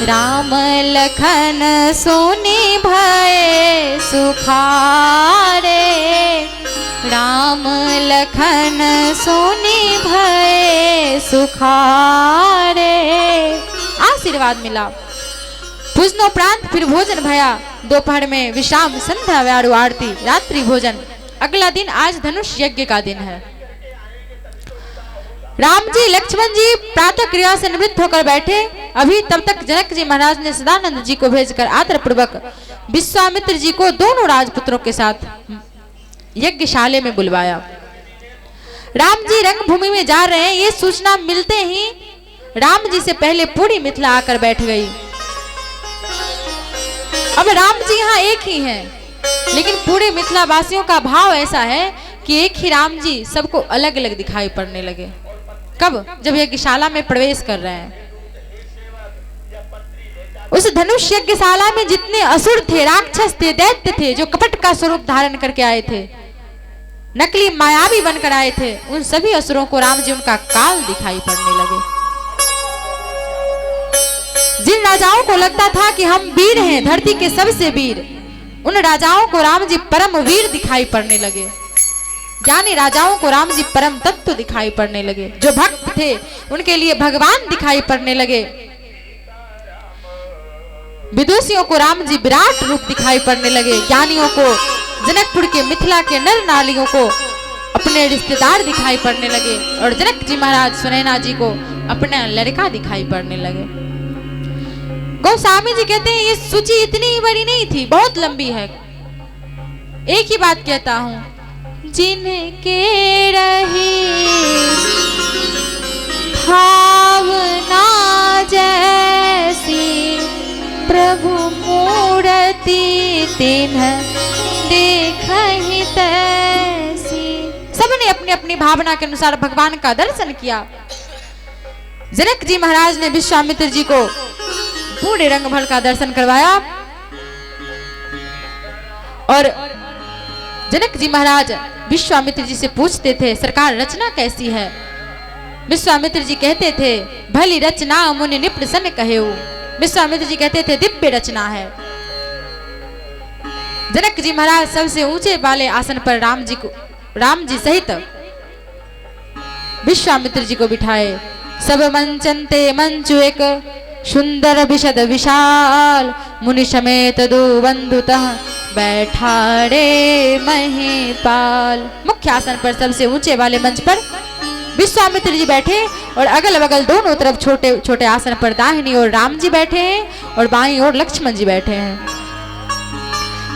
राम लखन सोनी भय सुखारे। राम लखन सोनी भय सुखारे। आशीर्वाद मिला। भोजनोपरांत फिर भोजन भया। दोपहर में विश्राम, संध्या व्यारु आरती, रात्रि भोजन। अगला दिन आज धनुष यज्ञ का दिन है। राम जी लक्ष्मण जी प्रातः क्रिया से निवृत्त होकर बैठे। अभी तब तक जनक जी महाराज ने सदानंद जी को भेजकर आदर पूर्वक विश्वामित्र जी को दोनों राजपुत्रों के साथ यज्ञशाले में बुलवाया। राम जी रंगभूमि में जा रहे हैं, ये सूचना मिलते ही राम जी से पहले पूरी मिथिला आकर बैठ गई। अब राम जी यहाँ एक ही हैं, लेकिन पूरे मिथिला वासियों का भाव ऐसा है कि एक ही राम जी सबको अलग अलग दिखाई पड़ने लगे। कब? जब यज्ञशाला में प्रवेश कर रहे हैं। उस धनुष यज्ञशाला में जितने असुर थे, राक्षस थे, दैत्य थे, जो कपट का स्वरूप धारण करके आए थे, नकली मायावी बनकर आए थे, उन सभी असुरों को राम जी उनका काल दिखाई पड़ने लगे। जिन राजाओं को लगता था कि हम वीर हैं, धरती के सबसे वीर, उन राजाओं को राम जी परम वीर दिखाई पड़ने लगे। ज्ञानी राजाओं को राम जी परम तत्व दिखाई पड़ने लगे। जो भक्त थे उनके लिए भगवान दिखाई पड़ने लगे। विदुषियों को राम जी विराट रूप दिखाई पड़ने लगे। ज्ञानियों को, जनकपुर के मिथिला के नर नारियों को अपने रिश्तेदार दिखाई पड़ने लगे, और जनक जी महाराज सुनैना जी को अपना लड़का दिखाई पड़ने लगे। गोस्वामी जी कहते हैं ये सूची इतनी बड़ी नहीं थी, बहुत लंबी है। एक ही बात कहता हूं, जिनके रही भावना जैसी, प्रभु मूर्ति तिन्ह देखहि तैसी। सबने अपनी अपनी भावना के अनुसार भगवान का दर्शन किया। जनक जी महाराज ने विश्वामित्र जी को पूरे रंगमहल का दर्शन करवाया और जनक जी महाराज विश्वामित्र जी से पूछते थे, सरकार रचना कैसी है? विश्वामित्र जी कहते थे, भली रचना मुनि निपुण सन कहेऊ। विश्वामित्र जी कहते थे, दिव्य रचना है। जनक जी महाराज सबसे ऊंचे वाले आसन पर राम जी सहित विश्वामित्र जी को बिठाए। सब मंचनते मंचु एक सुंदर विशद विशाल, मुनि समेत दो बंधुतः बैठाड़े महिपाल। मुख्य आसन पर सबसे ऊंचे वाले मंच पर विश्वामित्र जी बैठे और अगल बगल दोनों तरफ छोटे छोटे आसन पर दाहिनी ओर राम जी बैठे हैं और बाईं ओर लक्ष्मण जी बैठे हैं।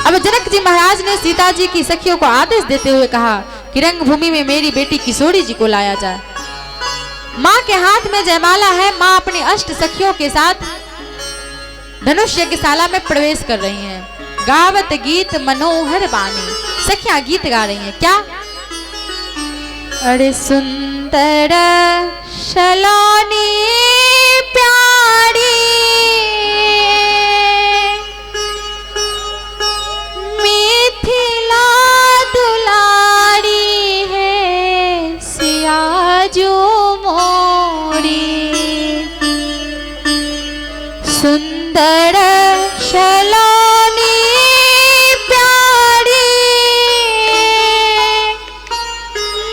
अब जनक जी महाराज ने सीता जी की सखियों को आदेश देते हुए कहा कि रंगभूमि में मेरी बेटी किशोरी जी को लाया जाए। माँ के हाथ में जयमाला है। माँ अपनी अष्ट सखियों के साथ धनुष यज्ञशाला में प्रवेश कर रही हैं। गावत गीत मनोहर बानी, सखियां गीत गा रही हैं। क्या? अरे सुंदर सलोनी प्यारी मिथिला दुलारी है सियाजू मोरी। सुंदर सलोनी प्यारी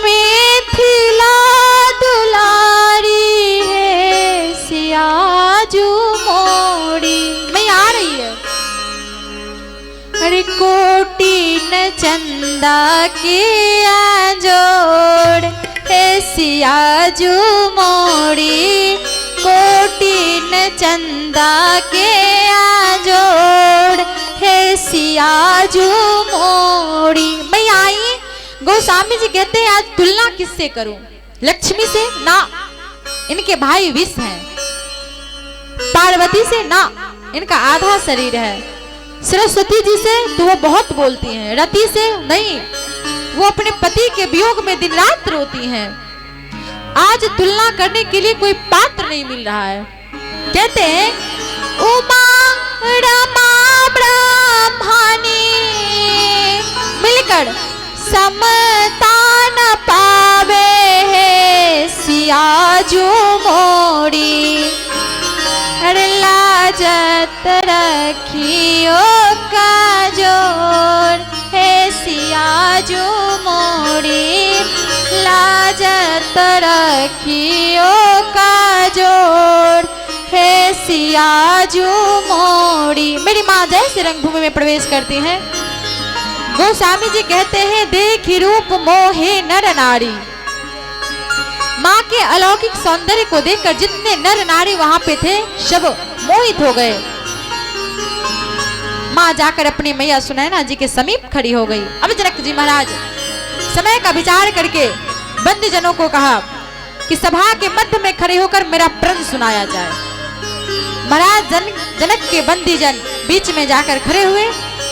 मिथिला दुलारी है सियाजू मोरी। मैं आ रही है। अरे कोटि न चंदा की जोड़ है सियाजू मोरी। कोटि न चंदा के जोड़ है सियाजू मोरी। मैं आई। गोस्वामी जी कहते हैं, आज तुलना किससे करूं? लक्ष्मी से ना, इनके भाई विष हैं। पार्वती से ना, इनका आधा शरीर है। सरस्वती जी से तो वो बहुत बोलती हैं। रति से नहीं, वो अपने पति के वियोग में दिन रात रोती हैं। आज तुलना करने के लिए कोई पात्र नहीं मिल रहा है। कहते हैं, उमा रमा ब्रह्मानी मिलकर समता न पावे है सियाजू मोरी। अरे लाजत रखियो का जोड़ है सियाजू मोरी। लाजत रखियो का जोड़ है सियाजू मोरी। मेरी माँ जैसे रंगभूमि में प्रवेश करती हैं, गोस्वामी जी कहते हैं, देखी रूप मोहे नर नारी। माँ के अलौकिक सौंदर्य को देखकर जितने नर नारी वहां पे थे सब मोहित हो गए। माँ जाकर अपनी मैया सुनैना जी के समीप खड़ी हो गई। अब जनक जी महाराज समय का विचार करके बंदीजनों को कहा कि सभा के मध्य में खड़े होकर मेरा प्रण सुनाया जाए। महाराज जनक के बंदीजन बीच में जाकर खड़े हुए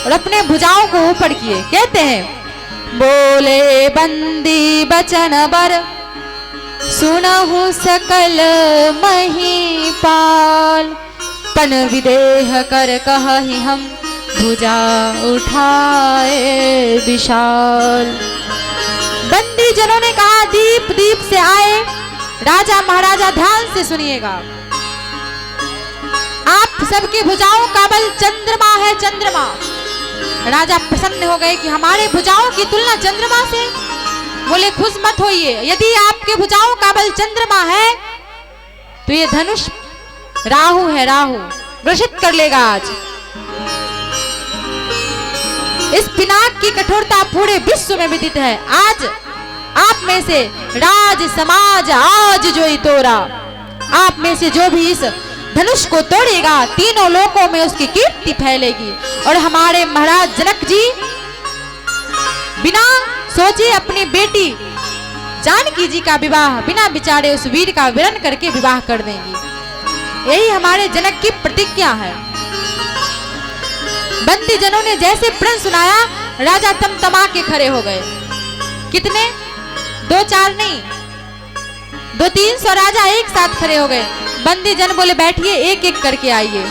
और अपने भुजाओं को ऊपर किए। कहते हैं, बोले बंदी बचन बर सुनहु सकल महिपाल। पन विदेह कर कहि हम भुजा उठाए विशाल। बंदी जनों ने कहा, दीप दीप से आए राजा महाराजा ध्यान से सुनिएगा। आप सबकी भुजाओं का बल चंद्रमा है, चंद्रमा। राजा प्रसन्न हो गए कि हमारे भुजाओं की तुलना चंद्रमा से। बोले, खुश मत होइए, यदि आपके भुजाओं का बल चंद्रमा है तो ये धनुष राहु है, राहु ग्रसित कर लेगा। आज इस पिनाक की कठोरता पूरे विश्व में विदित है। आज आप में से राज समाज आज जो ही तोड़ा, आप में से जो भी इस धनुष को तोड़ेगा तीनों लोकों में उसकी कीर्ति फैलेगी। और हमारे महाराज जनक जी बिना सोचे अपनी बेटी जानकी जी का विवाह बिना विचारे उस वीर का विरण करके विवाह कर देंगी। यही हमारे जनक की प्रतिज्ञा है। बंदी जनों ने जैसे प्रण सुनाया, राजा तमतमा के खड़े हो गए। कितने? 2-4 नहीं, 200-300 राजा एक साथ खड़े हो गए। बंदी जन बोले बैठिए, एक एक करके आइए।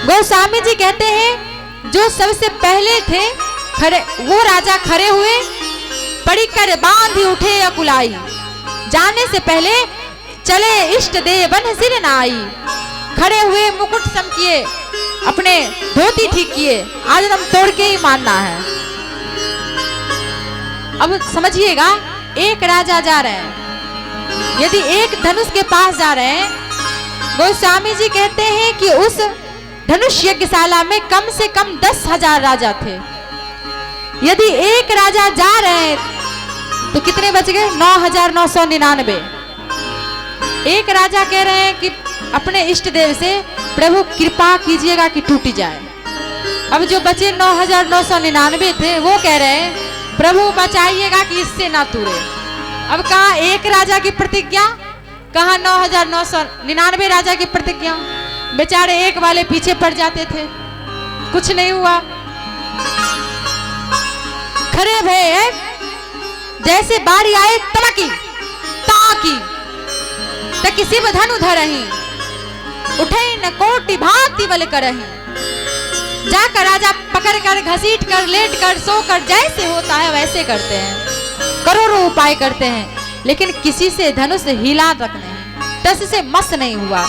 गोस्वामी जी कहते हैं जो सबसे पहले थे खड़े, वो राजा खड़े हुए, पड़ी कर बांधी उठे अकुलाई, जाने से पहले चले इष्ट देवन सिर नाई। खड़े हुए, मुकुट सम किए, अपने धोती ठीक किए, आज हम तोड़ के ही मानना है। अब समझिएगा, एक राजा जा रहे हैं, यदि एक धनुष के पास जा रहे हैं, गोस्वामी जी कहते हैं कि उस धनुष यज्ञशाला में कम से कम 10,000 राजा थे। यदि एक राजा जा रहे हैं तो कितने बच गए? 9,999। एक राजा कह रहे हैं कि अपने इष्ट देव से प्रभु कृपा कीजिएगा कि टूट जाए। अब जो बचे 9,999 थे वो कह रहे हैं प्रभु बचाइएगा कि इससे ना टूटे। अब कहा एक राजा की प्रतिज्ञा, कहा 9,999 राजा की प्रतिज्ञा। बेचारे एक वाले पीछे पड़ जाते थे, कुछ नहीं हुआ। खड़े भये, जैसे बारी आए तमकी ताकी त किसी धनु धरही, उठे न कोटि भांति बल करही। जाकर राजा पकड़ कर, घसीट कर, लेट कर, सो कर, जैसे होता है वैसे करते हैं, करोड़ों उपाय करते हैं, लेकिन किसी से धनुष हिला तक नहीं, टस से मस नहीं हुआ।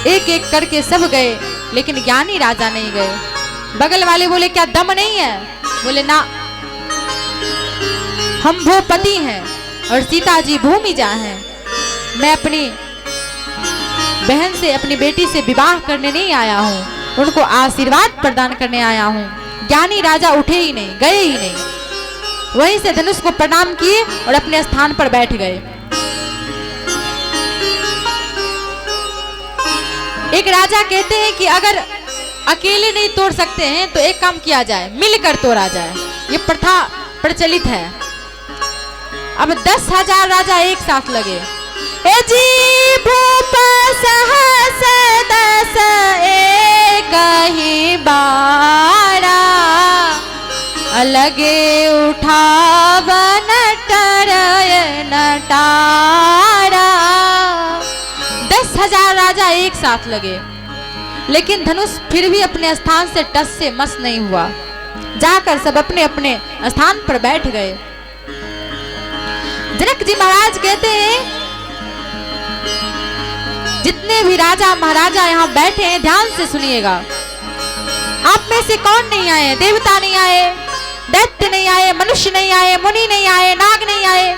एक एक करके सब गए, लेकिन ज्ञानी राजा नहीं गए। बगल वाले बोले क्या दम नहीं है? बोले ना, हम भूपति हैं और सीता जी भूमिजा हैं। मैं अपनी बहन से, अपनी बेटी से विवाह करने नहीं आया हूँ, उनको आशीर्वाद प्रदान करने आया हूँ। ज्ञानी राजा उठे ही नहीं, गए ही नहीं, वहीं से धनुष को प्रणाम किए और अपने स्थान पर बैठ गए। एक राजा कहते हैं कि अगर अकेले नहीं तोड़ सकते हैं तो एक काम किया जाए, मिलकर तोड़ा जाए। ये प्रथा प्रचलित है। अब 10,000 राजा एक साथ लगे। ए जी भूप सहस 10 एक ही बारा, अलगे उठावन टरय नटारा। 10,000 राजा एक साथ लगे, लेकिन धनुष फिर भी अपने स्थान से टस से मस नहीं हुआ। जाकर सब अपने अपने स्थान पर बैठ गए। जनक जी महाराज कहते हैं जितने भी राजा महाराजा यहाँ बैठे हैं, ध्यान से सुनिएगा। आप में से कौन नहीं आए? देवता नहीं आए, दैत्य नहीं आए, मनुष्य नहीं आए, मुनि नहीं आए, नाग नहीं आए।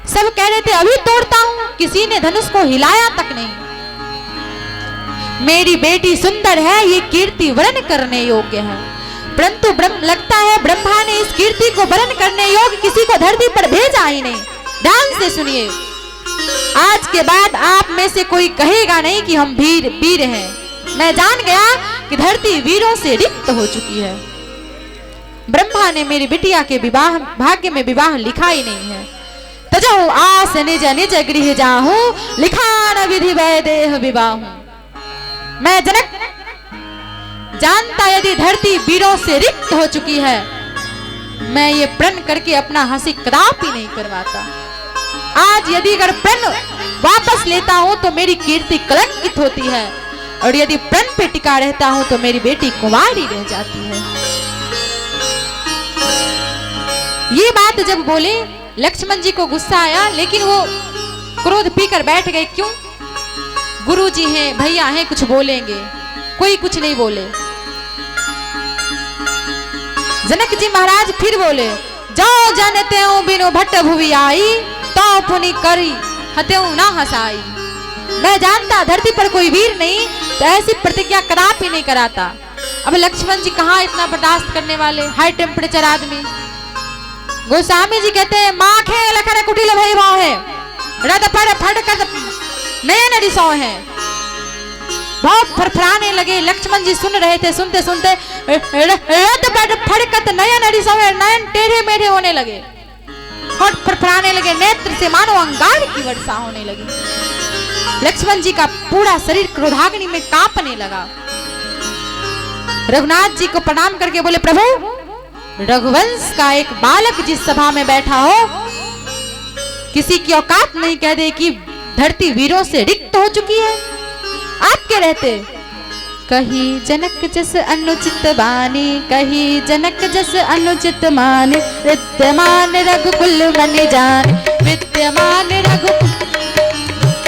सब कह रहे थे अभी तोड़ता हूं, किसी ने धनुष को हिलाया तक नहीं। मेरी बेटी सुंदर है, ये कीर्ति वर्ण करने योग्य है, परंतु लगता है ब्रह्मा ने इस कीर्ति को वर्ण करने योग्य किसी को धरती पर भेजा ही नहीं। ध्यान से सुनिए, आज के बाद आप में से कोई कहेगा नहीं कि हम वीर हैं। मैं जान गया कि धरती वीरों से रिक्त हो चुकी है। ब्रह्मा ने मेरी बिटिया के विवाह भाग्य में विवाह लिखा ही नहीं है। तजहु आस निज निज गृह जाहू, लिखा न विधि वैदेह विवाहू। मैं जनक जानता यदि धरती वीरों से रिक्त हो चुकी है, मैं ये प्रण करके अपना हंसी कदापि नहीं करवाता। आज यदि अगर प्रण वापस लेता हूं तो मेरी कीर्ति कलंकित होती है, और यदि प्रण पे टिका रहता हूं तो मेरी बेटी कुंवारी रह जाती है। ये बात जब बोले लक्ष्मण जी को गुस्सा आया, लेकिन वो क्रोध पीकर बैठ गए। क्यों? गुरु जी हैं, भैया हैं, कुछ बोलेंगे। कोई कुछ नहीं बोले। जनक जी महाराज फिर बोले, जाओ जानते हो बिनु भट्ट भुवि आई, तो पुनि करी हत्याऊ ना हसाई। मैं जानता धरती पर कोई वीर नहीं तो ऐसी प्रतिज्ञा कदापि नहीं कराता। अब लक्ष्मण जी कहाँ इतना बर्दाश्त करने वाले, हाई टेम्परेचर आदमी। गोस्वामी जी कहते हैं माखे लखन कुटिल भई भाव है, रद पर फड़कत नयन रिसौ है। बहुत फरफराने लगे। लक्ष्मण जी सुन रहे थे, सुनते सुनते रद पर फड़कत नयन रिसौ है, नयन टेढ़े मेढ़े होने लगे, होठ फरफराने लगे, नेत्र से मानो अंगार की वर्षा होने लगी। लक्ष्मण जी का पूरा शरीर क्रोधाग्नि में कांपने लगा। रघुनाथ जी को प्रणाम करके बोले, प्रभु रघुवंश का एक बालक जिस सभा में बैठा हो, किसी की औकात नहीं कह दे कि धरती वीरों से रिक्त हो चुकी है, आपके रहते। कही जनक जस अनुचित बानी, कही जनक जस अनुचित मान, विद्यमान रघुकुल मन जान, विद्यमान रघुकुल।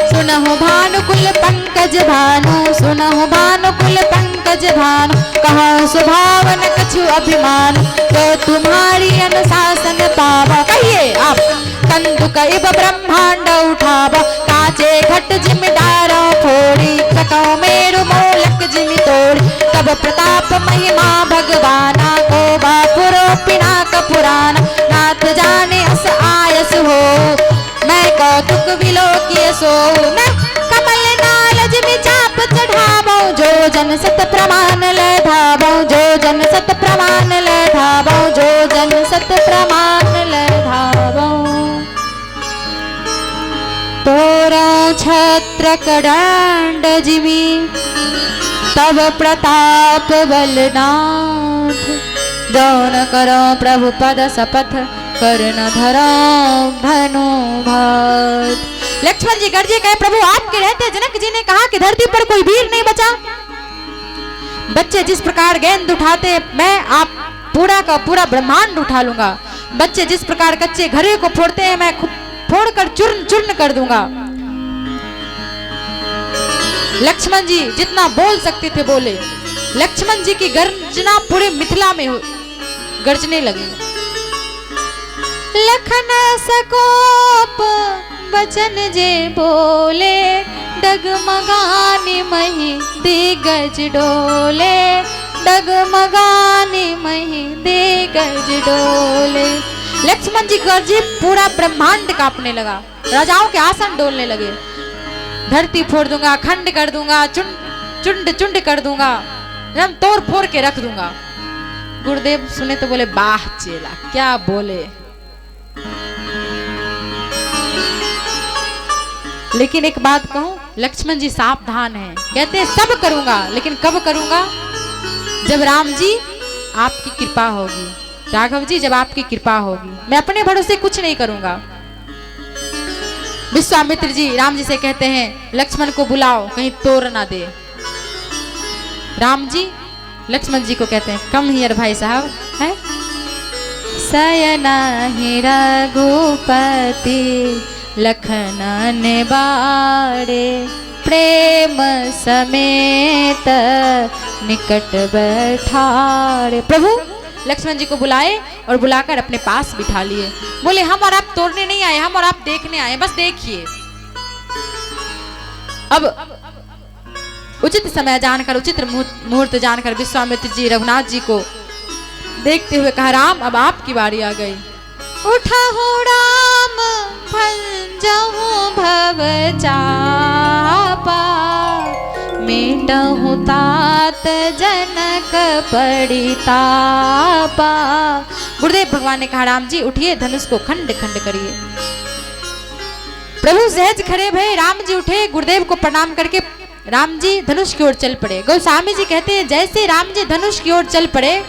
सुनहु भानुकुल पंकज भानु, सुनहु भानुकुल पंकज भानु, कहा सुभावन कछु अभिमान, तो तुम्हारी अनुशासन पावा। कहिए आप। कंदुक इब ब्रह्मांड उठावा, काचे घट जिम डारो फोड़ी, सकौ मेरु मूलक जिमि तोड़ी, तब प्रताप महिमा भगवाना, को बापुरो पिनाक पुराना, नाथ जाने अस आयस हो, मैं कौतुक विलोकिय सो। मैं कमल नाल जिमि चाप चढ़ावो, जो जन सत प्रमाण ले धावो, जो जन सत प्रमाण ले धावो, जो जन सत प्रमाण ले धावो। तोरा छत्र कदंड जिमि, तब प्रताप बलनाथ, जौन करो प्रभु पद शपथ, कर्ण धरो धनु भात। लक्ष्मण जी गर्जे कहे, प्रभु आपके रहते जनक जी ने कहा कि धरती पर कोई वीर नहीं बचा। बच्चे जिस प्रकार गेंद उठाते, मैं आप पूरा का पूरा ब्रह्मांड उठा लूंगा। बच्चे जिस प्रकार कच्चे घरे को फोड़ते हैं, मैं फोड़कर चूर्ण चूर्ण कर दूंगा। लक्ष्मण जी जितना बोल सकते थे बोले। लक्ष्मण जी की गर्जना पूरे मिथिला में गर्जने लगी। लखन सकोप वचन जे बोले, डगमगानी मही दिग्गज डोले, डगमगानी मही दिग्गज डोले। लक्ष्मण जी गर्जे, पूरा ब्रह्मांड कांपने लगा, राजाओं के आसन डोलने लगे। धरती फोड़ दूंगा, खंड कर दूंगा, चुंड चुंड कर दूंगा, एकदम तोड़ फोड़ के रख दूंगा। गुरुदेव सुने तो बोले, वाह चेला क्या बोले। लेकिन एक बात कहूं, लक्ष्मण जी सावधान हैं। कहते हैं सब करूंगा, लेकिन कब करूंगा? जब राम जी आपकी कृपा होगी, राघव जी जब आपकी कृपा होगी। मैं अपने भरोसे कुछ नहीं करूंगा। विश्वामित्र जी राम जी से कहते हैं, लक्ष्मण को बुलाओ, कहीं तोड़ ना दे। राम जी लक्ष्मण जी को कहते हैं, कम हियर भाई साहब है। सयना ही रघुपति लखन ने बाड़े, प्रेम समेत निकट बैठाड़े। प्रभु लक्ष्मण जी को बुलाए और बुलाकर अपने पास बिठा लिए। बोले, हम और आप तोड़ने नहीं आए, हम और आप देखने आए, बस देखिए। अब उचित समय जानकर, उचित मुहूर्त जानकर विश्वामित्र जी रघुनाथ जी को देखते हुए कहा, राम अब आपकी बारी आ गई। उठा हो राम भंजहु भव चापा, मेटहु तात जनक परितापा। गुरुदेव भगवान ने कहा, राम जी उठिए, धनुष को खंड खंड करिए। प्रभु सहज खड़े भये, राम जी उठे, गुरुदेव को प्रणाम करके राम जी धनुष की ओर चल पड़े। गोस्वामी जी कहते हैं, जैसे राम जी धनुष की ओर चल पड़े,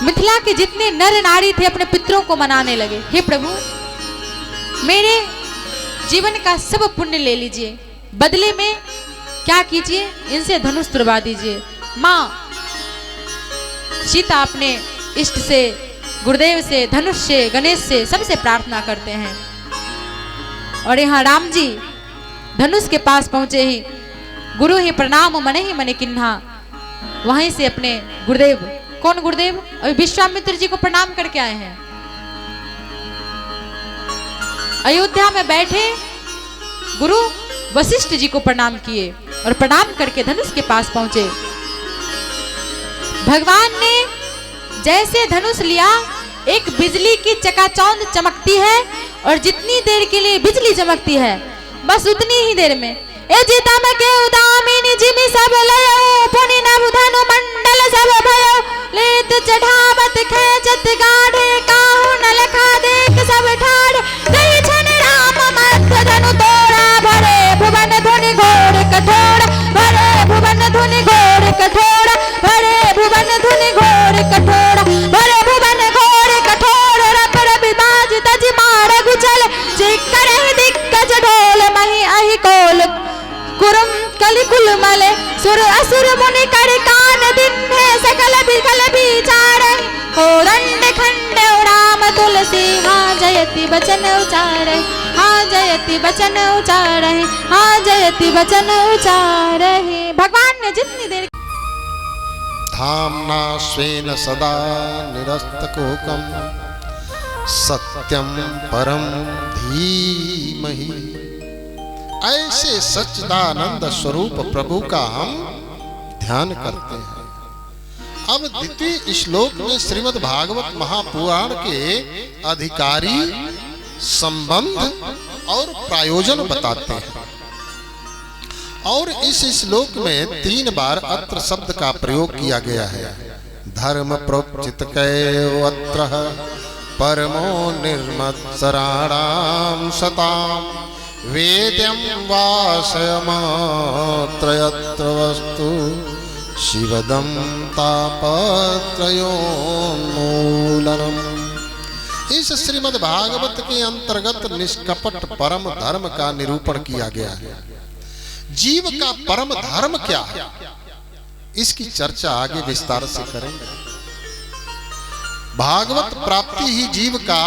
मिथिला के जितने नर नारी थे अपने पितरों को मनाने लगे। हे प्रभु, मेरे जीवन का सब पुण्य ले लीजिए, बदले में क्या कीजिए, इनसे धनुष तुड़वा दीजिए। माँ सीता अपने इष्ट से, गुरुदेव से, धनुष से, गणेश से, सबसे प्रार्थना करते हैं। और यहाँ राम जी धनुष के पास पहुंचे ही, गुरु ही प्रणाम मने ही मने किन्हा। वहीं से अपने गुरुदेव, कौन गुरुदेव? अभी विश्वामित्र जी को प्रणाम करके आए हैं। अयोध्या में बैठे गुरु वशिष्ठ जी को प्रणाम किए और प्रणाम करके धनुष के पास पहुंचे। भगवान ने जैसे धनुष लिया, एक बिजली की चकाचौंध चमकती है, और जितनी देर के लिए बिजली चमकती है, बस उतनी ही देर में ए जीता में के उदामिनी जिमि सब लयो, पुनि नभ धनु मंडल सब भयो, लेत चढ़ावत खेचत गाढ़े, काहू न लखा देख सब ठाड़, गई छन राम मध्य धनु तोड़ा, भरे भुवन धुनि घोर कठोर, भरे भुवन धुनि घोर कठोर, भरे भुवन कठोर भरे भुवन घोर कठोर रब रवि बाज तज मार गुचल चिकर दिग्गज ढोल मही अहि कोल कुरम कलिकुल मले सुर असुर मुनि कर कान दिन सकल बिकल विचार हो दंड खंड राम तुलसी हाँ जयति बचन उचारे हाँ जयति बचन उचारे हाँ जयति बचन उचारे। भगवान ने जितनी देर धाम्ना स्वेन सदा निरस्तकोकं सत्यं परम धीमहि। ऐसे सच्चिदानंद स्वरूप प्रभु का हम ध्यान करते हैं। अब द्वितीय श्लोक में श्रीमद् भागवत महापुराण के अधिकारी, संबंध और प्रयोजन बताते हैं। और इस श्लोक में 3 बार अत्र शब्द का प्रयोग किया गया है। धर्म प्रोचित कैवत्र परमो निर्मत्सराणां सतां वेद्यं वासयमात्र यत्र वस्तु शिवदं तापत्रयोन्मूलनम्। इस श्रीमद् भागवत के अंतर्गत निष्कपट परम धर्म का निरूपण किया गया है। जीव का परम धर्म क्या है, इसकी चर्चा आगे विस्तार से करेंगे। भागवत प्राप्ति ही जीव का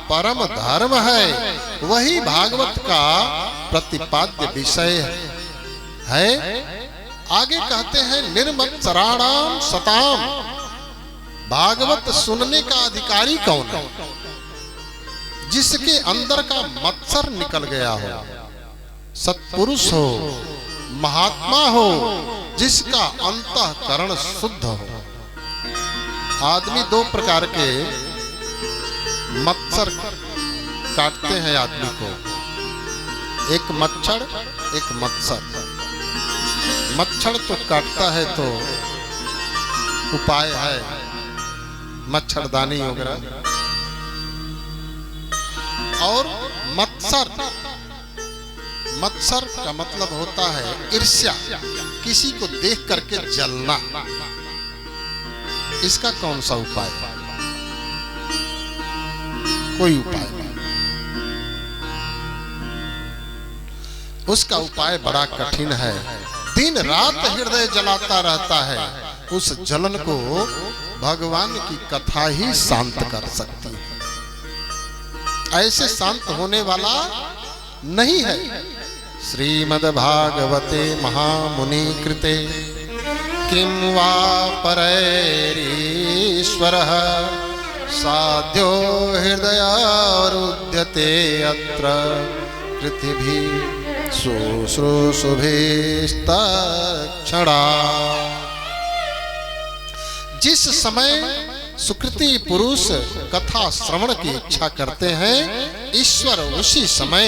परम धर्म है, वही भागवत का प्रतिपाद्य विषय है। आगे कहते हैं निर्मत्सराणाम सताम। भागवत सुनने का अधिकारी कौन है? जिसके अंदर का मत्सर निकल गया हो, सत्पुरुष हो, महात्मा हो, जिसका अंतःकरण शुद्ध हो। आदमी 2 प्रकार के मत्सर काटते हैं आदमी को, एक मच्छर एक मत्सर। मच्छर तो काटता है तो उपाय है मच्छरदानी वगैरह, और मत्सर का मतलब होता है ईर्ष्या, किसी को देख करके जलना। इसका कौन सा उपाय है? कोई उपाय नहीं। उसका उपाय बड़ा कठिन है। दिन रात हृदय जलाता रहता है। उस जलन को भगवान की कथा ही शांत कर सकती है। ऐसे शांत होने वाला नहीं है। श्रीमद् भागवते महामुनि कृते किं वा परैरीश्वरः साध्यो हृदयारुध्यते अत्र पृथिवी शुश्रूषुभिस्तक्षणा। जिस समय सुकृति पुरुष कथा श्रवण की इच्छा करते हैं, ईश्वर उसी समय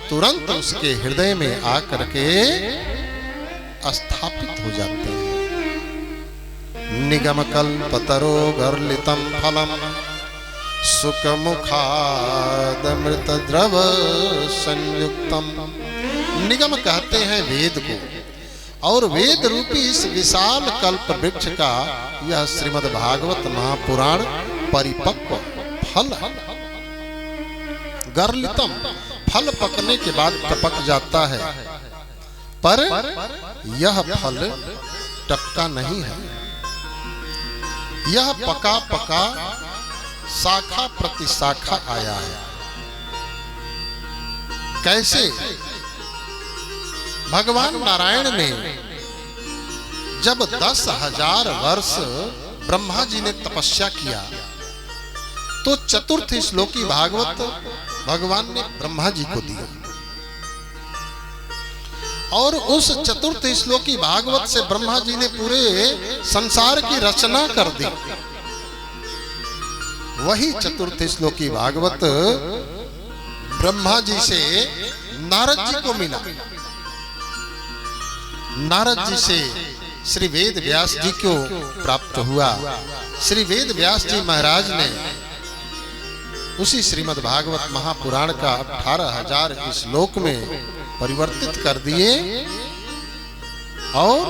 तुरंत उसके हृदय में आकर के स्थापित हो जाते हैं। निगम कल्पतरो गर्लितम फलम सुखमुखादमृत द्रव संयुक्तम। निगम कहते हैं वेद को, और वेद रूपी इस विशाल कल्प वृक्ष का यह श्रीमद् भागवत महापुराण परिपक्व फल है। गर्लितम, फल पकने के बाद टपक जाता है, पर यह फल टपका नहीं है। यह पका पका शाखा प्रति शाखा आया है। कैसे? भगवान नारायण ने जब 10,000 वर्ष ब्रह्मा जी ने तपस्या किया, तो चतुर्थ श्लोकी भागवत भगवान ने ब्रह्मा जी को दिया, और उस चतुर्थ श्लोकी भागवत से ब्रह्मा जी ने पूरे संसार की रचना कर दी। वही चतुर्थ श्लोकी भागवत ब्रह्मा जी से नारद जी को मिला। नारद जी से श्री वेद व्यास जी को प्राप्त हुआ। श्री वेद व्यास जी महाराज ने उसी श्रीमद् भागवत महापुराण का 18,000 श्लोक में परिवर्तित कर दिए, और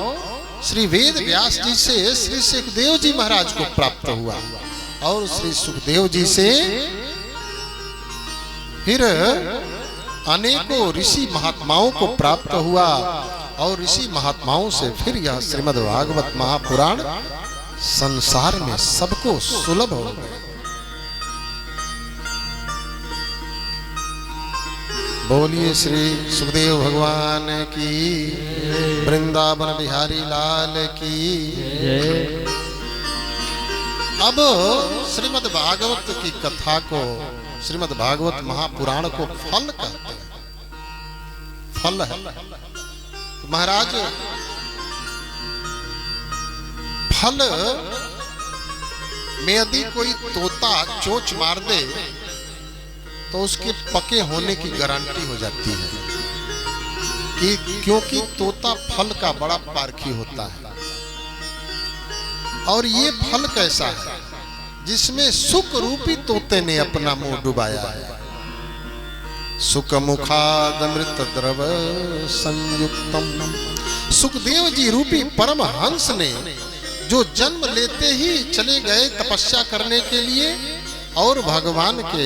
श्री वेद व्यास जी से श्री सुखदेव जी महाराज को प्राप्त हुआ और श्री सुखदेव जी से फिर अनेकों ऋषि महात्माओं को प्राप्त हुआ और ऋषि महात्माओं से फिर यह श्रीमद् भागवत महापुराण संसार में सबको सुलभ हो गए। बोलिए श्री सुखदेव भगवान की, वृंदावन बिहारी लाल की। अब श्रीमद् भागवत की कथा को, श्रीमद् भागवत महापुराण को फल कहते हैं। फल है महाराज, फल में यदि कोई तोता चोंच मार दे तो उसके पके होने की गारंटी हो जाती है कि क्योंकि तोता फल का बड़ा पारखी होता है। और ये फल कैसा है जिसमें सुख रूपी तोते ने अपना मुंह डुबाया है। सुख मुखादमृत द्रव संयुक्तम, सुखदेव जी रूपी परम हंस ने जो जन्म लेते ही चले गए तपस्या करने के लिए और भगवान के